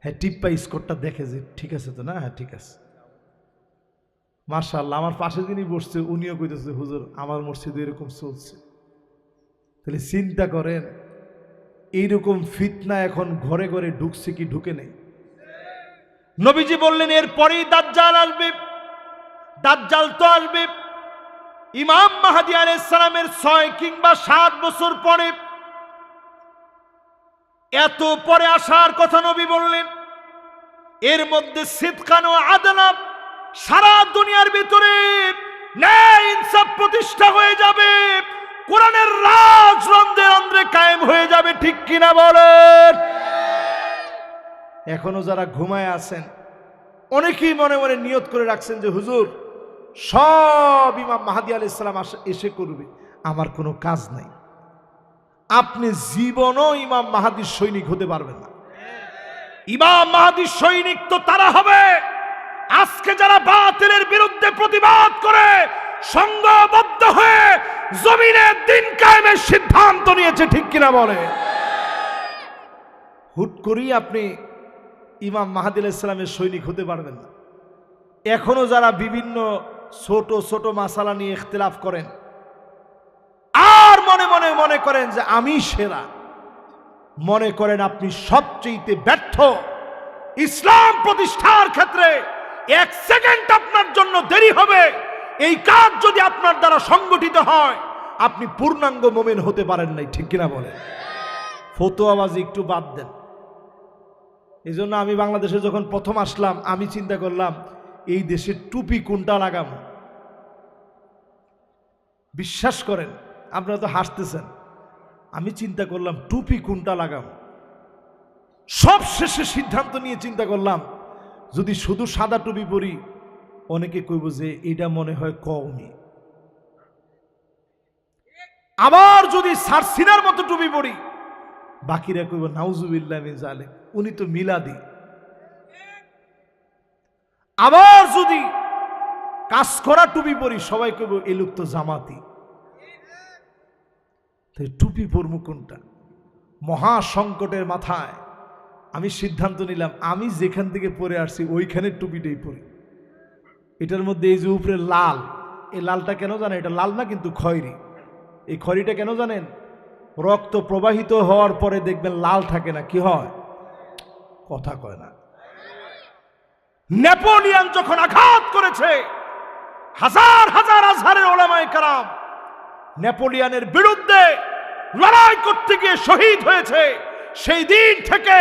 Speaker 1: হ্যাঁ টিপ্পা স্কোরটা দেখে যে ঠিক আছে তো না, হ্যাঁ ঠিক আছে মাশাআল্লাহ। আমার পাশে যিনি বসছে উনিও কইতেছে হুজুর আমার মসজিদে এরকম চলছে। তাহলে চিন্তা করেন এইরকম ফিতনা এখন ঘরে ঘরে ঢুকছে কি ঢুকে নেই? নবীজি বললেন এরপরেই দাজ্জাল আসবে। দাজ্জাল তো আসবে ইমাম মাহদী আলাইহিস সালামের 6 কিংবা 7 বছর পরে। এত পরে আসার কথা নবী বললেন, এর মধ্যে সিদকান ও আদলাম, সারা দুনিয়ার ভিতরে ন্যায় ইনসাফ প্রতিষ্ঠা হয়ে যাবে, কোরআনের রাজ রন্ধ্রে রন্ধ্রে কায়েম হয়ে যাবে, ঠিক কিনা বলেন? এখনো যারা ঘুমায় আছেন, অনেকেই মনে মনে নিয়ত করে রাখছেন যে হুজুর সব ইমাম মাহদী আলাইহিস সালাম এসে করবে, আমার কোনো কাজ নাই। আপনি জীবনও ইমাম মাহদীর সৈনিক হতে পারবেন না। ইমাম মাহদীর সৈনিক তো তারা হবে আজকে যারা বাতিলের বিরুদ্ধে প্রতিবাদ করে সংঘবদ্ধ হয়ে জমিনে দিন কায়েমের সিদ্ধান্ত নিয়েছে, ঠিক কিনা বলে? হুট করেই আপনি ইমাম মাহদী আলাইহিস সালামের সৈনিক হতে পারবেন না। এখনো যারা বিভিন্ন ছোট ছোট মাসালা নিয়ে ইখতিলাফ করেন আর মনে মনে মনে করেন যে আমি সেরা, মনে করেন আপনি সবচেয়ে ব্যর্থ। ইসলাম প্রতিষ্ঠার ক্ষেত্রে এক সেকেন্ড আপনার জন্য দেরি হবে, এই কাজ যদি আপনার দ্বারা সংগঠিত হয় আপনি পূর্ণাঙ্গ মুমিন হতে পারেন নাই, ঠিক কিনা বলে? ফতোয়াবাজি একটু বাদ দেন। এই জন্য আমি বাংলাদেশে যখন প্রথম আসলাম আমি চিন্তা করলাম এই দেশে টুপি কোনটা লাগাবো। বিশ্বাস করেন, আপনারা তো হাসতেছেন, আমি চিন্তা করলাম টুপি কোনটা লাগাবো। সব শেষে সিদ্ধান্ত নিয়ে চিন্তা করলাম যদি শুধু সাদা টুপি পরি অনেকে কইব যে এটা মনে হয় কওমি, আবার যদি সারসিনার মতো টুপি পরি বাকিরা কইব নাউজুবিল্লাহ মিন যালিক, উনি তো মিলাদি। আবার যদি কাজ করা টুপি পরি সবাই কইব এই লোক তো জামাতি। টুপি পরমু কোনটা? মহা সংকটের মাথায় আমি সিদ্ধান্ত নিলাম আমি যেখান থেকে পরে আসছি ওইখানে টুপিটাই পরি। এটার মধ্যে এই যে উপরে লাল, এই লালটা কেন জানেন? এটা লাল না কিন্তু খয়েরি। এই খয়েরিটা কেন জানেন? রক্ত প্রবাহিত হওয়ার পরে দেখবেন লাল থাকে না, কি হয়? কথা কয় না। নেপোলিয়ন যখন আঘাত করেছে হাজার হাজার আজহারের ওলামায়ে কেরাম নেপোলিয়নের বিরুদ্ধে লড়াই করতে গিয়ে শহীদ হয়েছে, সেই দিন থেকে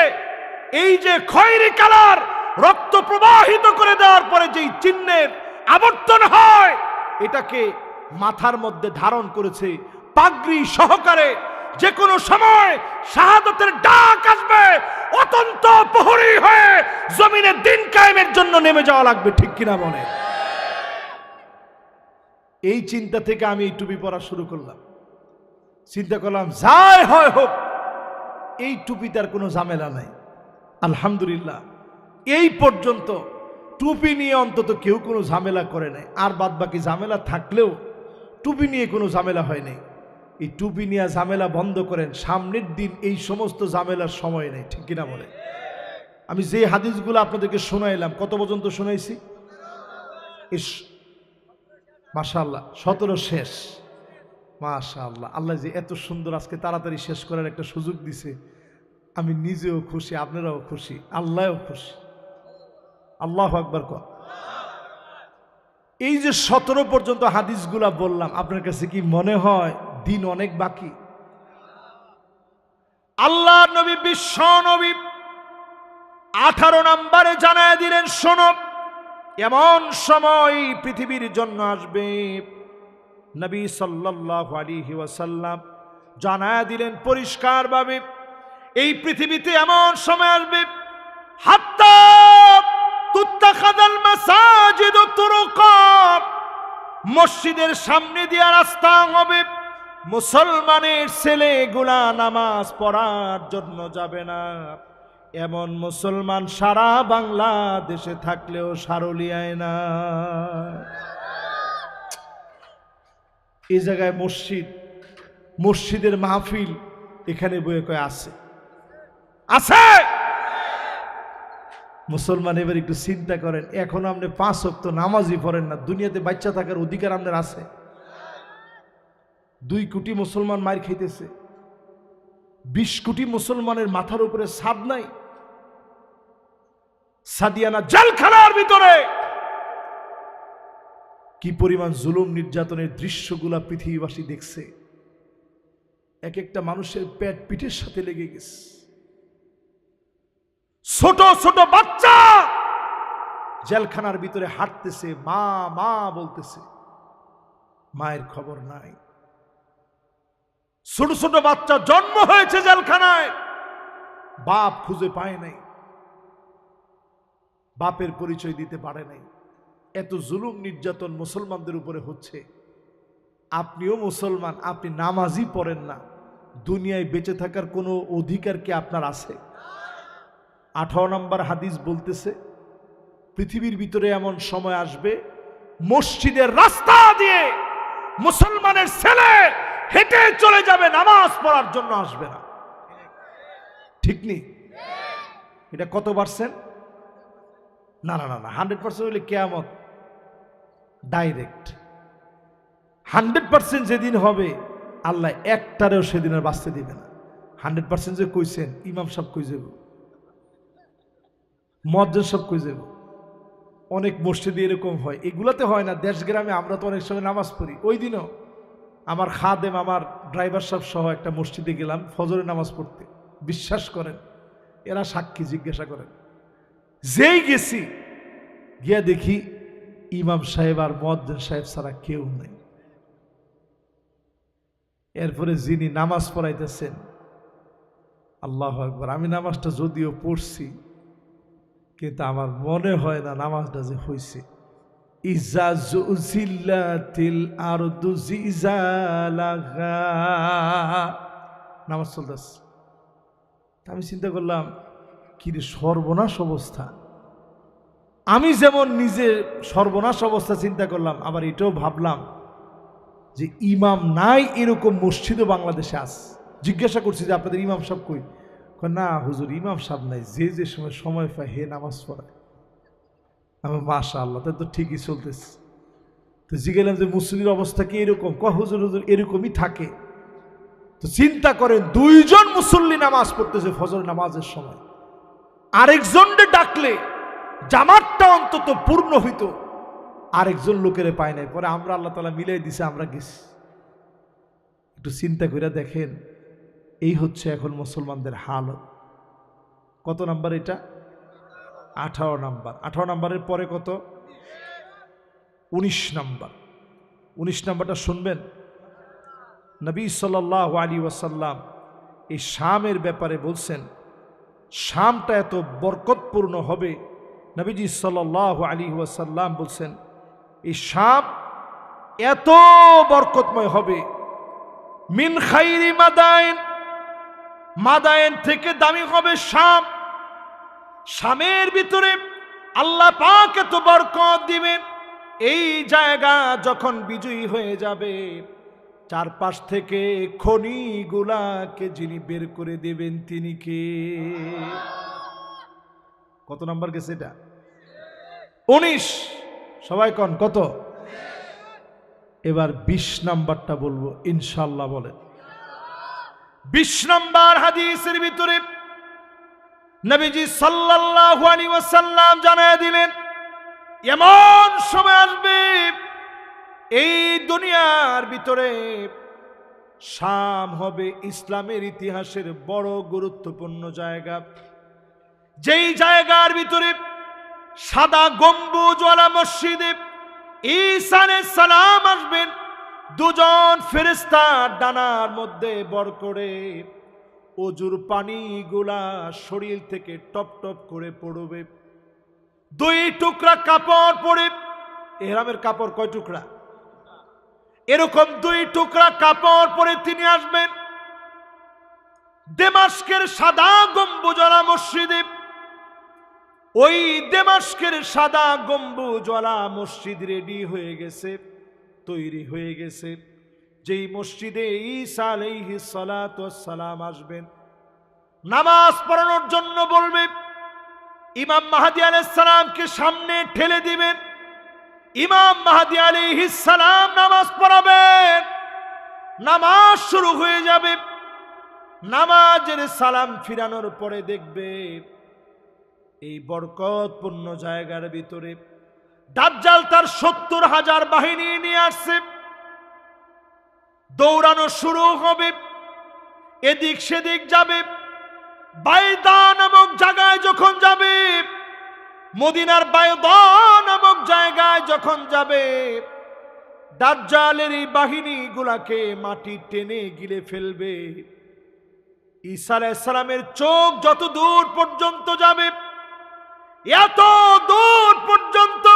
Speaker 1: এই যে খয়েরি কালার রক্ত প্রবাহিত করে দেওয়ার পরে যেই চিহ্নের আবর্তন হয় এটাকে মাথার মধ্যে ধারণ করেছে পাগড়ি সহকারে। যে কোনো সময় শাহাদাতের ডাক আসবে, অত্যন্ত প্রহরী হয়ে জমিনে দিন কায়েমের জন্য নেমে যাওয়া লাগবে, ঠিক কিনা বলে? এই চিন্তা থেকে আমি এই টুপি পরা শুরু করলাম। চিন্তা করলাম যাই হয় হোক এই টুপিটার কোনো ঝামেলা নাই। আলহামদুলিল্লাহ এই পর্যন্ত টুপি নিয়ে অন্তত কেউ কোনো ঝামেলা করে নাই। আর বাদ বাকি ঝামেলা থাকলেও টুপি নিয়ে কোনো ঝামেলা হয় নাই। এই টুপি নিয়ে ঝামেলা বন্ধ করেন, সামনের দিন এই সমস্ত ঝামেলার সময় নেই, ঠিক কিনা বলে? আমি যে হাদিসগুলো আপনাদেরকে শোনাইলাম, কত পর্যন্ত শোনাইছি? মাশাআল্লাহ 17 শেষ। মাশাআল্লাহ, আল্লাহ যে এত সুন্দর আজকে তাড়াতাড়ি শেষ করার একটা সুযোগ দিছে, আমি নিজেও খুশি, আপনারাও খুশি, আল্লাহও খুশি। আল্লাহু আকবার কর। এই যে 17 পর্যন্ত হাদিসগুলা বললাম, আপনার কাছে কি মনে হয় দিন অনেক বাকি? আল্লাহ নবী বিশ্ব নবী 18 নম্বরে জানায় দিলেন, শোনো এমন সময় পৃথিবীর জন্য আসবে। নবী সাল্লাল্লাহু আলাইহি ওয়াসাল্লাম জানায় দিলেন পরিষ্কারভাবে, এই পৃথিবীতে এমন সময় আসবে হাত্তা তুত্তাখাযাল মাসাজিদু তুরুকা, মসজিদের সামনে দিয়ে রাস্তা হবে, মুসলমানের ছেলেগুলা নামাজ পড়ার জন্য যাবে না। এমন মুসলমান সারা বাংলাদেশে থাকলেও সারুলিয়ায় না। এই জায়গায় মসজিদ, মসজিদের মাহফিল এখানে বয়ে কয়ে আছে আছে। মুসলমান এবার একটু চিন্তা করেন, এখন আপনি 5 ওয়াক্ত নামাজই পড়েন না, দুনিয়াতে বাচ্চা থাকার অধিকার আপনার আছে? 2 কোটি মুসলমান মার খাইতেছে, 20 কোটি মুসলমানের মাথার উপরে ছাদ নাই। সাদিয়ানা জেলখানার ভিতরে কি পরিমাণ জুলুম নির্যাতনের দৃশ্যগুলা পৃথিবীবাসী দেখছে। এক একটা মানুষের পেট পিঠের সাথে লেগে গেছে। ছোট ছোট বাচ্চা জেলখানার ভিতরে হাঁটতেছে, মা মা বলতেছে, মায়ের খবর নাই। ছোট ছোট বাচ্চা জন্ম হয়েছে জেলখানায়, বাপ খুঁজে পায় নাই, বাপের পরিচয় দিতে পারে নাই। এত জুলুম নির্যাতন মুসলমানদের উপরে হচ্ছে। আপনিও মুসলমান, আপনি নামাজই পড়েন না, দুনিয়ায় বেঁচে থাকার কোনো অধিকার কি আপনার আছে? 18 নম্বর হাদিস বলতেছে, পৃথিবীর ভিতরে এমন সময় আসবে, মসজিদের রাস্তা দিয়ে মুসলমানের ছেলে হেঁটে চলে যাবে, নামাজ পড়ার জন্য আসবে না। ঠিক নেই? এটা কত পার্সেন্ট? না না না না, 100% হইলে কিয়ামত ডাইরেক্ট। 100% যেদিন হবে আল্লাহ একটারেও সেদিন আর বাঁচতে দিবে না। 100% যে কইছেন, ইমাম সাহেব কই যাব, মুয়াজ্জিন সাহেব কই যাব। অনেক মসজিদে এরকম হয়, এগুলাতে হয় না, দেশ গ্রামে আমরা তো অনেক সময় নামাজ পড়ি। ওই দিনও আমার খাদেম, আমার ড্রাইভার সাহেব সহ একটা মসজিদে গেলাম ফজরের নামাজ পড়তে। বিশ্বাস করেন, এরা সাক্ষী, জিজ্ঞাসা করেন, যেই গেছি গিয়া দেখি ইমাম সাহেব আর মুয়াজ্জিন সাহেব ছাড়া কেউ নেই। এরপরে যিনি নামাজ পড়াইতেছেন, আল্লাহু আকবার, আমি নামাজটা যদিও পড়ছি কিন্তু আমার মনে হয় না নামাজটা যে হয়েছে। ইজা জুজিল্লাতিল আরদু জিজালাহা, নামাজ চলতেছে। আমি চিন্তা করলাম, কি রে সর্বনাশ অবস্থা। আমি যেমন নিজে সর্বনাশ অবস্থা চিন্তা করলাম, আবার এটাও ভাবলাম যে ইমাম নাই এরকম মসজিদও বাংলাদেশে আছে। জিজ্ঞাসা করছি যে আপনাদের ইমাম সাহেব কই? না হুজুর, ইমাম সাহেব নাই, যে যে সময় পায় হে নামাজ পড়ায়। আমি মাশাআল্লাহ, তাই তো ঠিকই চলতেছে। তো জিজ্ঞাসলাম যে মুসলিমের অবস্থা কি এরকম? হুজুর হুজুর এরকমই থাকে। তো চিন্তা করেন, দুইজন মুসল্লি নামাজ পড়তেছে ফজর নামাজের সময়, আরেকজনকে ডাকলে জামাতটা অন্তত পূর্ণ হইতো, আরেকজন লোকেরে পায় নাই। পরে আমরা আল্লাহ তাআলা মিলাই দিছে, আমরা গেছি। একটু চিন্তা করে দেখেন, এই হচ্ছে এখন মুসলমানদের হালত। কত নাম্বার এটা? 18 নাম্বার। 18 নাম্বারের পরে কত? 19 নাম্বার। 19 নাম্বারটা শুনবেন। নবী সাল্লাল্লাহু আলাইহি ওয়াসাল্লাম এই শামের ব্যাপারে বলছেন, শামটা এত বরকতপূর্ণ হবে। নবীজি সাল্লাল্লাহু আলাইহি ওয়াসাল্লাম বলছেন, এই শাম এত বরকতময় হবে, মিন খাইরি মাদাইন, মাদায়েন থেকে দামি হবে শাম। শামের ভিতরে আল্লাহ পাক এত বরকত দিবেন, এই জায়গা যখন বিজয়ী হয়ে যাবে, চারপাশ থেকে খনিগুলাকে যিনি বের করে দেবেন তিনি কে? কত নাম্বার গেছে এটা? 19। সবাই কোন কত? এবার 20 নাম্বারটা বলবো ইনশাআল্লাহ। বলেন। 20 নাম্বার হাদিসের ভিতরে নবীজি সাল্লাল্লাহু আলাইহি ওয়াসাল্লাম জানায় দিলেন, এমন সময় আসবে এই দুনিয়ার ভিতরে শাম হবে ইসলামের ইতিহাসের বড় গুরুত্বপূর্ণ জায়গা। যেই জায়গার ভিতরে সাদা গম্বুজওয়ালা মসজিদে ঈসা আলাইহিস সালাম আসবেন, দুজন ফেরেশতা ডানার মধ্যে বর করে ওজুর পানিগুলা শরীর থেকে টপ টপ করে পড়বে। 2 টুকরা কাপড় পরে, ইহরামের কাপড় কয় টুকরা? এরকম 2 টুকরা কাপড় পরে তিনি আসবেন দেমাস্কের সাদা গম্বুজওয়ালা মসজিদে। ওই দেমাস্কের সাদা গম্বুজওয়ালা মসজিদ রেডি হয়ে গেছে, তৈরি হয়ে গেছে। যেই মসজিদে ঈসা আলাইহিস সালাতু ওয়াস সালাম আসবেন, নামাজ পড়ানোর জন্য বলবে, ইমাম মাহদী আলাইহিস সালামকে সামনে ঠেলে দিবেন, ইমাম মাহদী আলাইহিস সালাম নামাজ পড়াবেন। নামাজ শুরু হয়ে যাবে। নামাজের সালাম ফিরানোর পরে দেখবে এই বরকতপূর্ণ জায়গার ভিতরে দাজ্জাল তার 70,000 বাহিনী নিয়ে আসছে। দৌড়ানো শুরু হবে, এদিক সেদিক যাবে, বাইদা নামক জায়গায় যখন যাবে, মদিনার বাইদা নামক জায়গায় যখন যাবে, দাজ্জালের এই বাহিনীগুলাকে মাটি টেনে গিলে ফেলবে। ঈসা আলাইহিস সালামের চোখ যত দূর পর্যন্ত যাবে, এত দূর পর্যন্ত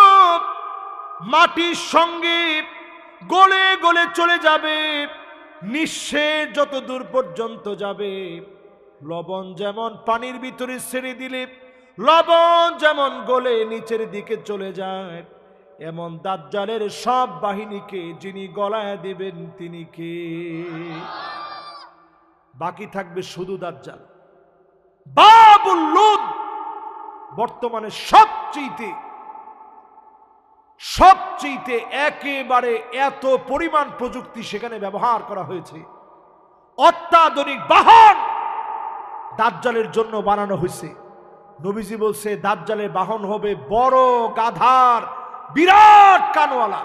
Speaker 1: মাটির সঙ্গে গলে গলে চলে যাবে। নিঃশ্বাস যত দূর পর্যন্ত যাবে, লবণ যেমন পানির ভিতরে ছেড়ে দিলে লবণ যেমন গলে নিচের দিকে চলে যায়, এমন দাজ্জালের সব বাহিনীকে যিনি গলায় দিবেন তিনি কে? বাকি থাকবে শুধু দাজ্জাল। বাবুল লুদ বর্তমানে সবচেয়ে একেবারে এত পরিমাণ প্রযুক্তি সেখানে ব্যবহার করা হয়েছে। অত্যাধুনিক বাহন দাজ্জালের জন্য বানানো হয়েছে। নবীজি বলছে দাজ্জালের বাহন হবে বড় গাধার বিরাট কানওয়ালা।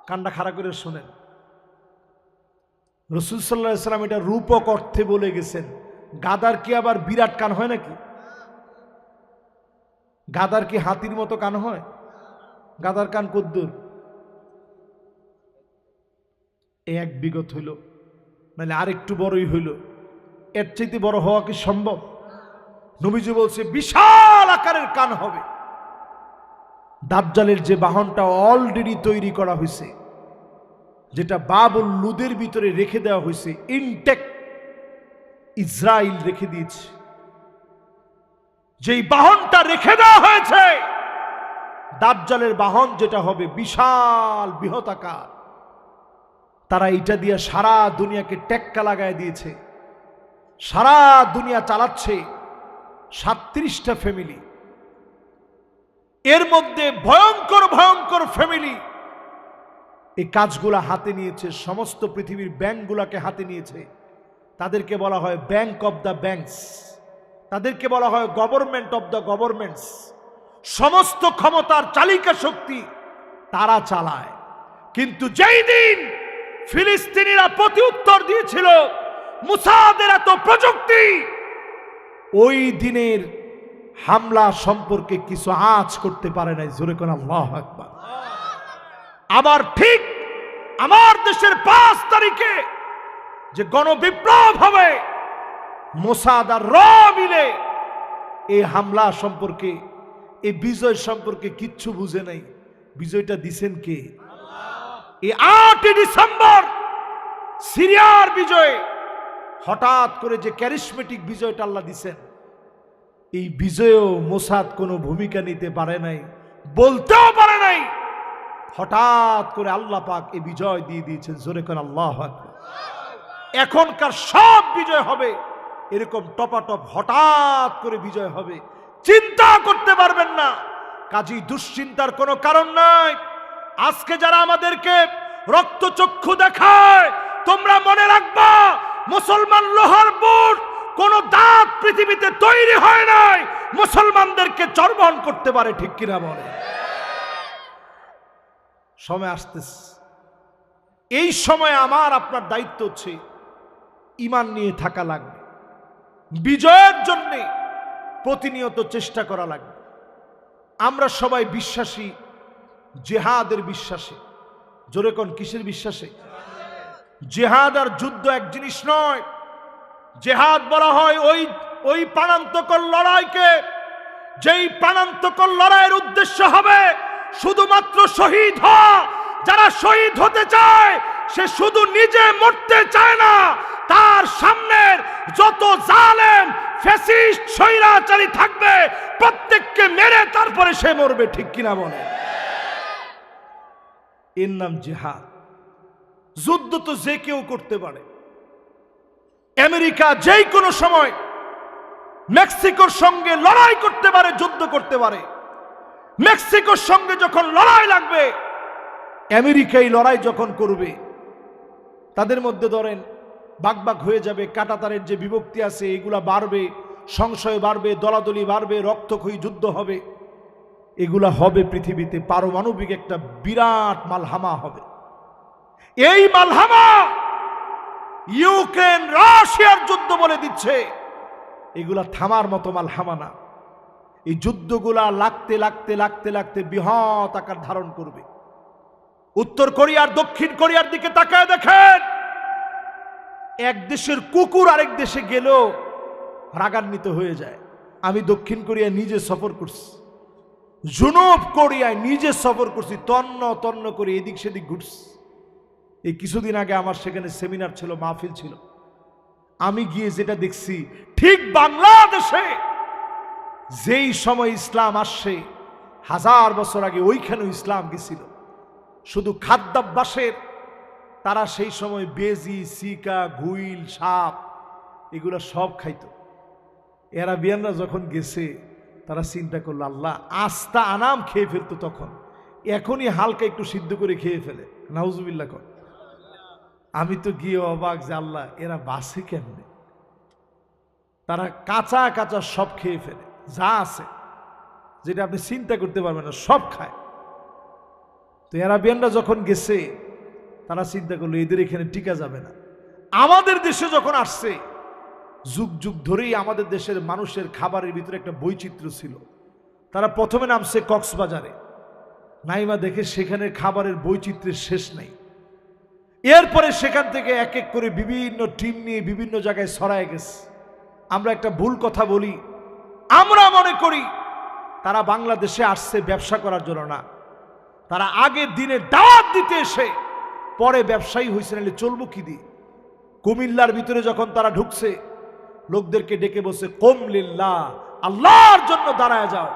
Speaker 1: কানটা খাড়া করে শোনেন, রাসূল সাল্লাল্লাহু আলাইহি ওয়াসাল্লাম এটা রূপক অর্থে বলে গেছেন। গাধার কি আবার বিরাট কান হয় নাকি? গাধার কি হাতির মতো কান হয়? গাধার কান কদ্দুর? এক বিগত হইল, মানে আরেকটু বড়ই হইল। এর চাইতে বড় হওয়া কি সম্ভব? নবীজি বলছে বিশাল আকারের কান হবে। দাজ্জালের যে বাহনটা অলরেডি তৈরি করা হয়েছে, যেটা বাবুল লুদের ভিতরে রেখে দেওয়া হয়েছে, ইনটেক ইসরায়েল রেখে দিয়েছে। যেই বাহনটা রেখে দেওয়া হয়েছে, দাজ্জালের বাহন যেটা হবে বিশাল বৃহতাকার, তারা এটা দিয়ে সারা দুনিয়াকে টেক্কা লাগায় দিয়েছে। সারা দুনিয়া চালাচ্ছে 37টা ফ্যামিলি। এর মধ্যে ভয়ঙ্কর ভয়ঙ্কর ফ্যামিলি এই কাজগুলা হাতে নিয়েছে। সমস্ত পৃথিবীর ব্যাংকগুলাকে হাতে নিয়েছে। তাদেরকে বলা হয় ব্যাংক অব দ্য ব্যাংকস, তাদেরকে বলা হয় গভর্নমেন্ট অব দ্য গভর্নমেন্টস। সমস্ত ক্ষমতার চালিকা শক্তি তারা চালায়। কিন্তু যেই দিন ফিলিস্তিনিরা প্রতি উত্তর দিয়েছিল মুসাদের এত প্রযুক্তি, ওই দিনের হামলা সম্পর্কে কিছু আঁচ করতে পারে নাই। জোরে কোন আল্লাহু আকবার। আবার ঠিক আমার দেশের 5 তারিখে যে গণবিপ্লব হবে, মোসাদ আর র মিলে এই হামলা সম্পর্কে, এই বিজয় সম্পর্কে কিচ্ছু বুঝে নাই। বিজয়টা দিছেন কে? এই 8 ডিসেম্বর সিরিয়ার বিজয়, হঠাৎ করে যে ক্যারিসমেটিক বিজয়টা আল্লাহ দিছেন, এই বিজয়েও মোসাদ কোনো ভূমিকা নিতে পারে নাই, বলতেও পারে নাই। হঠাৎ করে আল্লাহ পাক এই বিজয় দিয়ে দিয়েছেন। জোরে কোন আল্লাহু আকবার। এখনকার সব বিজয় হবে এরকম টপাটপ, হঠাৎ করে বিজয় হবে, চিন্তা করতে পারবেন না। কাজেই দুশ্চিন্তার কোনো কারণ নাই। আজকে যারা আমাদেরকে রক্তচক্ষু দেখায়, তোমরা মনে রাখবা মুসলমান লোহার বুট, কোন দাঁত পৃথিবীতে তৈরি হয় নাই মুসলমানদেরকে চর্বণ করতে পারে। ঠিক কিনা বলে? সময় আসতেছে, এই সময় আমার আপনার দায়িত্ব হচ্ছে ঈমান নিয়ে থাকা লাগবে। বিজয়ের জন্য প্রতিনিয়ত চেষ্টা করা লাগবে। আমরা সবাই বিশ্বাসী জিহাদের বিশ্বাসে। জোরে কোন কিসের বিশ্বাসে? জিহাদ আর যুদ্ধ এক জিনিস নয়। জিহাদ বলা হয় ওই প্রাণান্তকর লড়াইকে, যেই প্রাণান্তকর লড়াইয়ের উদ্দেশ্য হবে শুধুমাত্র শহীদ হওয়া। যারা শহীদ হতে চায় সে শুধু নিজে মরতে চায় না, তার সামনের যত জালেম ফ্যাসিস্ট স্বৈরাচারী থাকবে প্রত্যেককে মেরে তারপরে সে মরবে। ঠিক কিনা বলে? এর নাম জিহাদ। যুদ্ধ তো যে কেউ করতে পারে। আমেরিকা যেই কোনো সময় মেক্সিকোর সঙ্গে লড়াই করতে পারে, যুদ্ধ করতে পারে। মেক্সিকোর সঙ্গে যখন লড়াই লাগবে, আমেরিকা এই লড়াই যখন করবে, তাদের মধ্যে ধরেন বাগবাগ হয়ে যাবে, কাঁটাতারের যে বিভক্তি আছে এগুলা বাড়বে, সংশয় বাড়বে, দলাদলি বাড়বে, রক্তক্ষয়ী যুদ্ধ হবে। এগুলা হবে পৃথিবীতে। পারমাণবিক একটা বিরাট মালহামা হবে। এই মালহামা ইউক্রেন রাশিয়ার যুদ্ধ বলে দিচ্ছে। এগুলা থামার মতো মালহামা না। এই যুদ্ধগুলা লাগতে লাগতে লাগতে লাগতে বৃহৎ আকার ধারণ করবে। উত্তর কোরিয়ার দক্ষিণ কোরিয়ার দিকে তাকায় দেখেন, এক দেশের কুকুর আরেক দেশে গেলেও রাগান্বিত হয়ে যায়। আমি দক্ষিণ কোরিয়া নিজে সফর করছি, জুনুব কোরিয়ায় নিজে সফর করছি, তন্ন তন্ন করে এদিক সেদিক ঘুরছি। এই কিছুদিন আগে আমার সেখানে সেমিনার ছিল, মাহফিল ছিল। আমি গিয়ে যেটা দেখছি, ঠিক বাংলাদেশে যেই সময় ইসলাম আসছে 1000 বছর আগে ওইখানেও ইসলাম গেছিল। শুধু খাদ্যাভ্যাসের তারা সেই সময় বেজি, সিকা, ঘুইল, সাপ এগুলো সব খাইত। এরাবিয়ানরা যখন গেছে তারা চিন্তা করলো, আল্লাহ আস্তা আনাম খেয়ে ফেলতো তখন, এখনই হালকা একটু সিদ্ধ করে খেয়ে ফেলে। নাউজুবিল্লাহ কর। আমি তো গিয়ে অবাক যে আল্লাহ এরা বাসে কেমনে, তারা কাঁচা কাঁচা সব খেয়ে ফেলে, যা আছে যেটা আপনি চিন্তা করতে পারবেন না সব খায়। তো আরাবিয়ানরা যখন গেছে তারা চিন্তা করলো এদের এখানে টিকা যাবে না। আমাদের দেশে যখন আসছে, যুগ যুগ ধরেই আমাদের দেশের মানুষের খাবারের ভিতরে একটা বৈচিত্র্য ছিল। তারা প্রথমে নামছে কক্সবাজারে, নাইমা দেখে সেখানে খাবারের বৈচিত্র্যের শেষ নেই। এরপরে সেখান থেকে এক এক করে বিভিন্ন টিম নিয়ে বিভিন্ন জায়গায় ছড়ায় গেছে। আমরা একটা ভুল কথা বলি, আমরা মনে করি তারা বাংলাদেশে আসছে ব্যবসা করার জন্য না, তারা আগের দিনে দাওয়াত দিতে এসে পরে ব্যবসায়ী হয়েছে, নাহলে চলবো কি দিয়ে। কুমিল্লার ভিতরে যখন তারা ঢুকছে, লোকদেরকে ডেকে বসে কুম লিল্লাহ, আল্লাহর জন্য দাঁড়ায় যাও।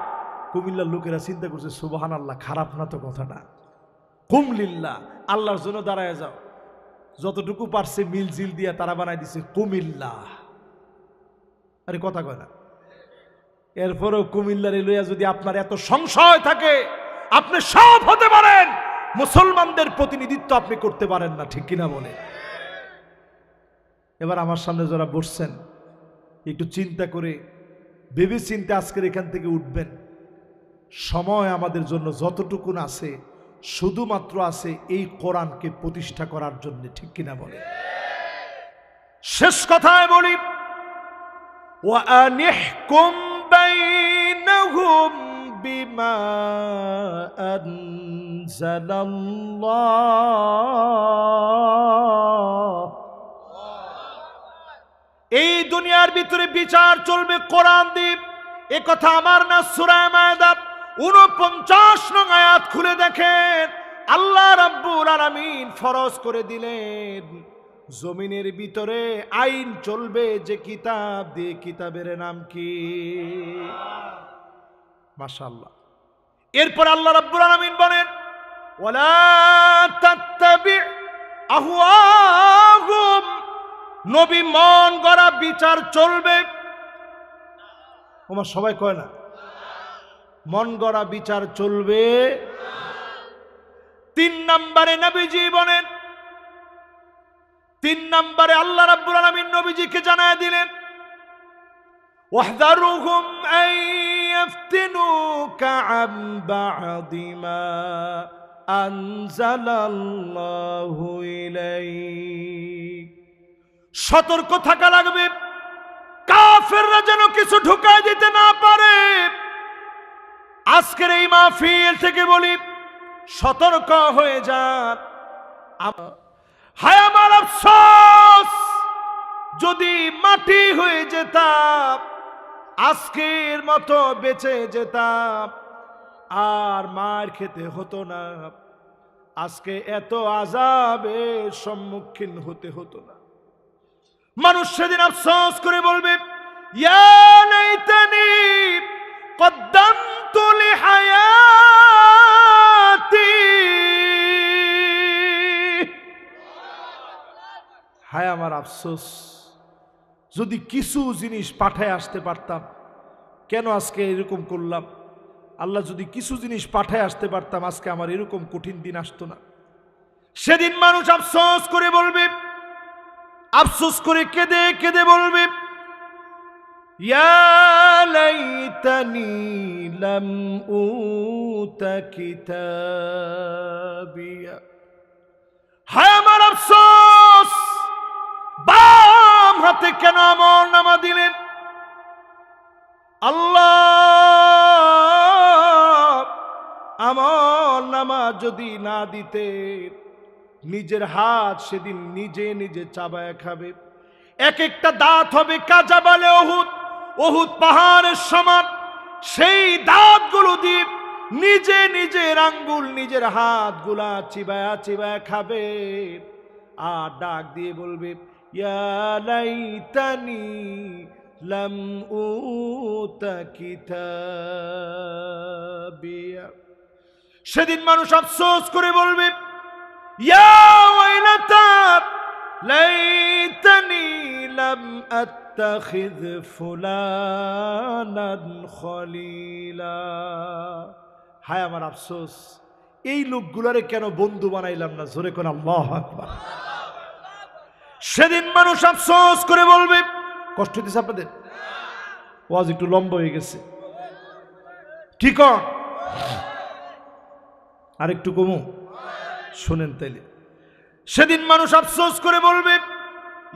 Speaker 1: কুমিল্লার লোকেরা চিন্তা করছে সুবহানাল্লাহ, খারাপ না তো কথাটা, কুম লিল্লাহ, আল্লাহর জন্য দাঁড়ায় যাও। যতটুকু পারছে মিল জিল দিয়া তারা বানাই দিছে কুমিল্লাহ। আরে কথা কয় না। এরপরেও কুমিল্লার লইয়া যদি আপনার এত সংশয় থাকে, আপনি সব হতে পারেন, মুসলমানদের প্রতিনিধিত্ব আপনি করতে পারেন না, ঠিক কিনা বলে। এবার আমার সামনে যারা বসছেন, একটু চিন্তা করে ভেবে চিন্তে আজকের এখান থেকে উঠবেন। সময় আমাদের জন্য যতটুকু আছে শুধুমাত্র আছে এই কোরআনকে প্রতিষ্ঠা করার জন্য, ঠিক কিনা বলে। শেষ কথায় বলি, ওয়া আনিহকুম বাইনাহুম বিমা আনজালাল্লাহ। এই দুনিয়ার ভিতরে বিচার চলবে কোরআন দিয়ে, এ কথা আমার না। সূরা মায়দা 49 নং আয়াত খুলে দেখেন, আল্লাহ রাব্বুল আলামিন ফরজ করে দিলেন জমিনের ভিতরে আইন চলবে যে কিতাব দিয়ে, কিতাবের নাম কি? মাশাআল্লাহ। এরপর আল্লাহ রাব্বুল আলামিন বলেন, ওয়ালা তাত্তাবি আহওয়াহুম, নবী মন গড়া বিচার চলবে। ওমা সবাই কয় না, মন গড়া বিচার চলবে। 3 নম্বরে নবীজি বলেন, 3 নম্বরে আল্লাহ রাব্বুল আলামিন নবীজিকে জানায় দিলেন, ওয়াহযারুহুম আন ইফতিনুকা আন বা'দি মা আনজালাল্লাহু ইলাইক। সতর্ক থাকা লাগবে, কাফেররা যেন কিছু ঢুকায় দিতে না পারে। আজকের এই মাহফিল থেকে বলি, সতর্ক হয়ে যান। হায় আমার আফসোস, যদি মাটি হয়ে যেতাম, আজকের মতো বেঁচে যেতাম, আর মার খেতে হতো না, আজকে এত আযাবের সম্মুখীন হতে হতো না। মানুষ সেদিন আফসোস করে বলবে, ইয়া লাইতানি কদ্দামতু লিহায়াতি। হায় আমার আফসোস, যদি কিছু জিনিস পাঠায় আসতে পারতাম, কেন আজকে এরকম করলাম। আল্লাহ যদি কিছু জিনিস পাঠায় আসতে পারতাম, আজকে আমার এরকম কঠিন দিন আসতো না। সেদিন মানুষ আফসোস করে বলবে, আফসোস করে কেঁদে কেঁদে বলবে, ইয়া লাইতানি লাম উতা কিতাবিয়া। হায় আমার আফসোস, বাম হাতে কেন আমলনামা দিলেন, আল্লাহ আমল নামা যদি না দিতে, নিজের হাত সেদিন নিজে নিজে চাবায় খাবে। এক একটা দাঁত হবে কাজাবালে ওহুদ, ওহুদ পাহাড়ের সমান। সেই দাঁতগুলো দিয়ে নিজে নিজের আঙ্গুল নিজের হাতগুলা চিবায়া চিবায়া খাবে, আর ডাক দিয়ে বলবে ইয়া লাইতানি লাম উতা কিতাবিয়া। সেদিন মানুষ আফসোস করে বলবে ইয়া ওয়াইলাতা লাইতানি লাম আত্তাখিয ফুলানান খলিলা। হায় আমার আফসোস, এই লোকগুলারে কেন বন্ধু বানাইলাম না। জোরে কোন আল্লাহু আকবার। সেদিন মানুষ আফসোস করে বলবে, কষ্ট দিচ্ছে আপনাদের? ওয়াজ একটু লম্বা হয়ে গেছে, ঠিক আর একটু কমু, শুনেন তাইলে। সেদিন মানুষ আফসোস করে বলবে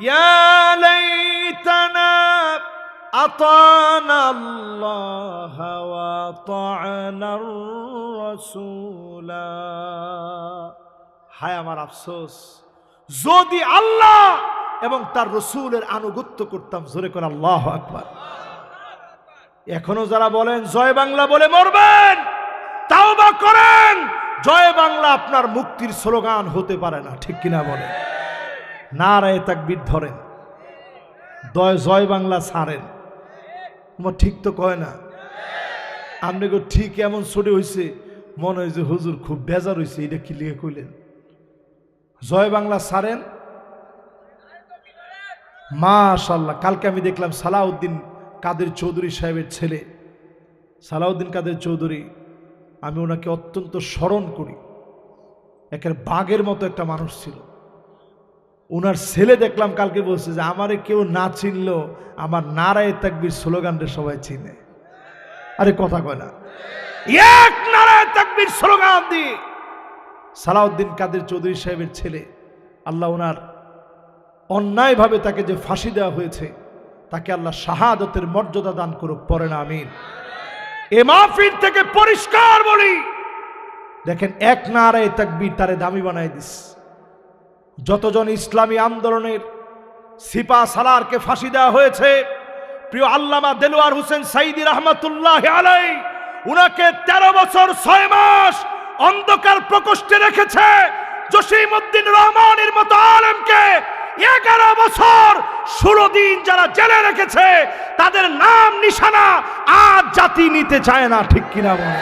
Speaker 1: ইয়া লাইতানা আতানা আল্লাহ ওয়া আতানার রাসূলা। হায় আমার আফসোস, যদি আল্লাহ এবং তার রসুলের আনুগত্য করতাম। জোরে করে আল্লাহু আকবার। এখনো যারা বলেন জয় বাংলা বলে মরবেন, তাওবা করেন। জয় বাংলা আপনার মুক্তির স্লোগান হতে পারে না, ঠিক কিনা বলেন? নারায়ে তাকবীর ধরেন, জয় বাংলা ছাড়েন। তোমার ঠিক তো কয় না। আপনি গো ঠিক এমন ছড়ে হয়েছে, মনে হয় যে হুজুর খুব বেজার হয়েছে, এটা কি লিখে কইলেন? জয় বাংলা ছাড়েন। মাশাআল্লাহ, কালকে আমি দেখলাম সালাউদ্দিন কাদের চৌধুরী সাহেবের ছেলে সালাউদ্দিন কাদের চৌধুরী, আমি ওনাকে অত্যন্ত স্মরণ করি। একের বাঘের মতো একটা মানুষ ছিল। ওনার ছেলে দেখলাম কালকে বলছে যে আমারে কেউ না চিনলেও আমার নারায়ে তাকবীর স্লোগানটা সবাই চিনে। আরে কথা কয় না, এক নারায়ে তাকবীর স্লোগান দিয়ে সালাউদ্দিন কাদের চৌধুরী সাহেবের ছেলে, আল্লাহ ওনার অন্যায়ভাবে তাকে যে ফাঁসি দেওয়া হয়েছে, তাকে আল্লাহ শাহাদতের মর্যাদা দান করুক, পড়েন আমিন। এ মাহফিল থেকে পরিষ্কার বলি, দেখেন এক নারায়ে তাকবীর তারে দামি বানায় দিস। যতজন ইসলামী আন্দোলনের সিপা সালারকে ফাঁসি দেওয়া হয়েছে, প্রিয় আল্লামা দেলোয়ার হোসেন সাইদি রহমাতুল্লাহ আলাইহি, উনাকে 13 বছর 6 মাস অন্ধকার প্রকোষ্ঠে রেখেছে। জসিমউদ্দিন রহমানের মতো আলেমকে 11 বছর 16 দিন যারা জেলে রেখেছে, তাদের নাম নিশানা আজ জাতি নিতে চায় না, ঠিক কিনা বলে?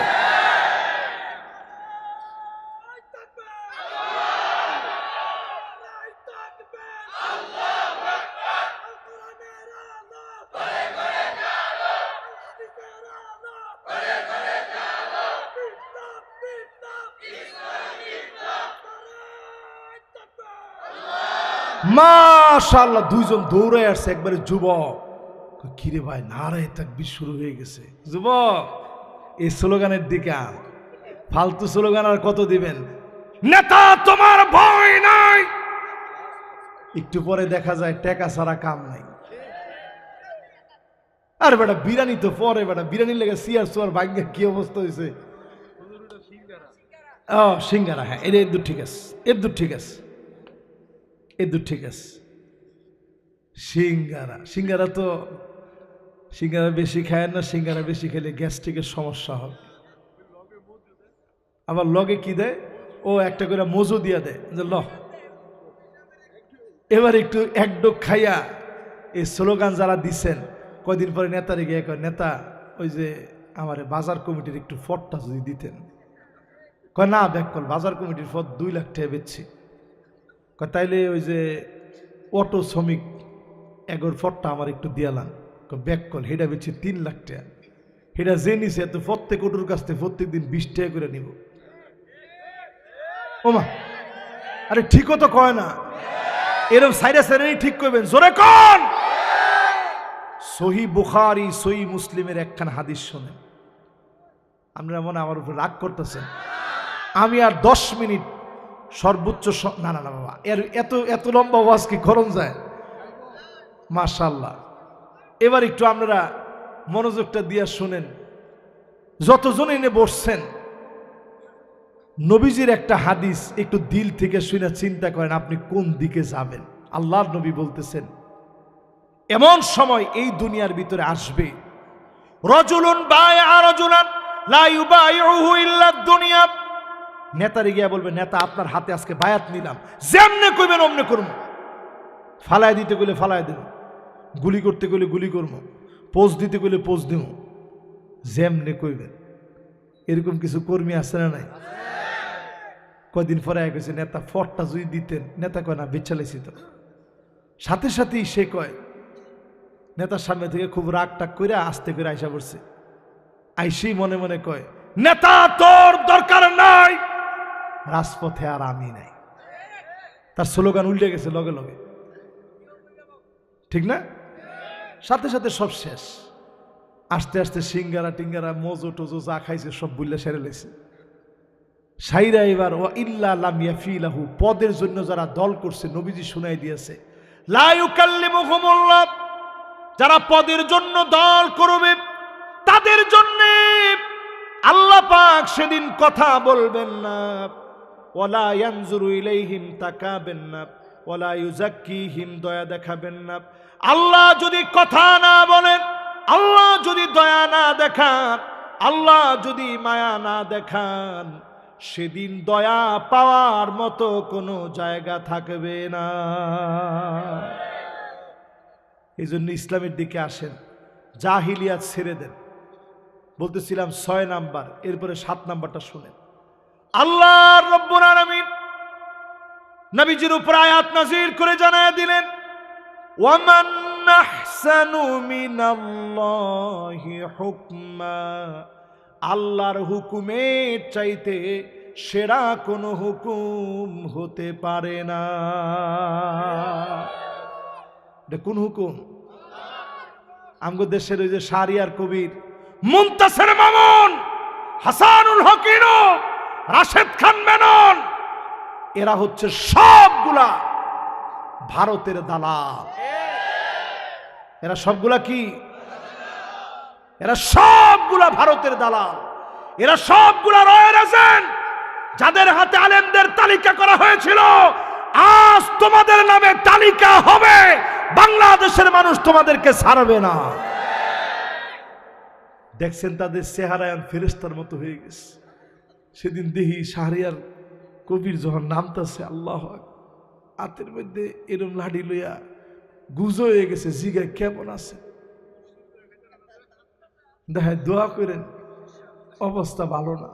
Speaker 1: মাশাআল্লাহ, দুইজন দৌড়ে আসছে, একবারে যুবক। কিরে ভাই, নারায়ে তাকবীর শুরু হয়ে গেছে। যুবক, এই স্লোগানের দিকে আন, ফালতু স্লোগান আর কত দিবেন? নেতা তোমার ভয় নাই। একটু পরে দেখা যায় টাকা ছাড়া কাম নাই। আর বেটা বিরিয়ানি তো পরে, বেটা বিরিয়ানির লেগে সিয়ার সোয়ার ভাগ্যে কি অবস্থা হয়েছে। ও সিঙ্গারা, হ্যাঁ এটা এর ঠিক আছে, এর ঠিক আছে, এদুর ঠিক আছে। সিঙ্গারা তো সিঙ্গারা বেশি খায় না। সিঙ্গারা বেশি খেলে গ্যাস্ট্রিকের সমস্যা হবে। আবার লগে কি দেয়, ও একটা করে মজু দিয়া দেয় যে ল এবার একটু এক ডোক খাইয়া। এই স্লোগান যারা দিচ্ছেন, কয়দিন পরে নেতারে গিয়ে কয়, নেতা ওই যে আমার বাজার কমিটির একটু ফটটা যদি দিতেন। কয় না ব্যাক কল, বাজার কমিটির ফট 2 লাখ টাকা বেচছি। তাইলে ওই যে অটো শ্রমিক এগোর ফটটা আমার একটু দিয়ালাম। ব্যাক কল, হেটা বেচছি 3 লাখ টাকা। হেটা যে নিছে এত প্রত্যেক অটোর কাছ থেকে প্রত্যেক দিন 20 টাকা করে নিব। ওমা, আরে ঠিকও তো কয় না, এরকম সাইডে সাইডে ঠিক করবেন। জোরে কোন? সহিহ বুখারী সহিহ মুসলিমের একখান হাদিস শোনেন। আপনারা মনে আমার উপর রাগ করতেছেন। আমি আর 10 মিনিট সর্বোচ্চ না না না বাবা, এর এত লম্বা ওয়াজ কি করণ যায়? মাশাআল্লাহ। এবার একটু আপনারা মনোযোগটা দিয়া শুনেন, যতজন এনে বসছেন, নবীজির একটা হাদিস একটু দিল থেকে শুনে চিন্তা করেন আপনি কোন দিকে যাবেন। আল্লাহর নবী বলতেছেন, এমন সময় এই দুনিয়ার ভিতরে আসবে, রাজুলুন বায়আ রাজুলান লা ইউবাইউহু ইল্লা দুনিয়া। নেতারে গিয়া বলবে, নেতা আপনার হাতে আজকে বায়াত নিলাম, যেমনে কইবেন অমনে করব, ফালায় দিতে কইলে ফালায় দেব, গুলি করতে কইলে গুলি করব, পোজ দিতে কইলে পোজ দেব, যেমনে কইবেন। এরকম কিছু কর্মী আছে না নাই? কয়দিন পরে গেছে, নেতা ফটটা যদি দিতেন। নেতা কয় না, বিচ্ছালাইছি তো। সাথে সাথেই সে কয়, নেতার সামনে থেকে খুব রাগ টাগ করে আস্তে করে আইসা পড়ছে। আইসেই মনে মনে কয়, নেতা তোর দরকার নাই, রাজপথে আর আমি নাই। তার স্লোগান উল্টে গেছে লগে লগে, ঠিক না? সাথে সাথে সব শেষ। আস্তে আস্তে সিঙ্গারা টিঙ্গারা মজো টজো যা খাইছে সব বুল্লা সেরে লেছে। সাইরা এবার ও ইল্লা লাম ইয়াফিলাহু, পদের জন্য যারা দল করছে, নবীজি শুনাই দিয়েছে, লা ইউকাল্লিমুহুমুল্লাহ, যারা পদের জন্য দল করবে তাদের জন্য আল্লাহ পাক সেদিন কথা বলবেন না। ওয়ালা ইয়ানজুরু ইলাইহিম, তাকাবেন না। ওয়ালা ইউজাক্কিহিম, দয়া দেখাবেন না। আল্লাহ যদি কথা না বলেন, আল্লাহ যদি দয়া না দেখান, আল্লাহ যদি মায়া না দেখান, সেদিন দয়া পাওয়ার মতো কোনো জায়গা থাকবে না। এই জন্য ইসলামের দিকে আসেন, জাহিলিয়াত ছেড়ে দেন। বলতেছিলাম 6 নাম্বার, এরপরে 7 নাম্বারটা শুনেন। আল্লাহ রব্বুল আলামিন নবীজির উপর আয়াত নাযিল করে জানায়া দিলেন, ওয়ামান আহসানু মিনাল্লাহি হুকমা, আল্লাহর হুকুমের চাইতে সেরা কোনো হুকুম হতে পারে না। কোন হুকুম? আমগো দেশের ওই যে শাহরিয়ার কবির মুনতাসির মামুন, হাসানুল হকিনো, রাশেদ খান মেনন, এরা হচ্ছে সবগুলা ভারতের দালাল। এরা সবগুলা কি? এরা সবগুলা ভারতের দালাল। এরা সবগুলা রয়্যাল এজেন্ট, যাদের হাতে আলেমদের তালিকা করা হয়েছিল। আজ তোমাদের নামে তালিকা হবে, বাংলাদেশের মানুষ তোমাদেরকে ছাড়বে না। দেখছেন তাদের চেহারায়ন ফেরেশতার মতো হয়ে গেছে। সেদিন দেখি শাহরিয়ার কবির যখন নামতেছে, আল্লাহ হাতের মধ্যে এরম লাঠি লইয়া গুজো হয়ে গেছে, জিগায় কেমন আছে, দেখায় দোয়া করেন, অবস্থা ভালো না।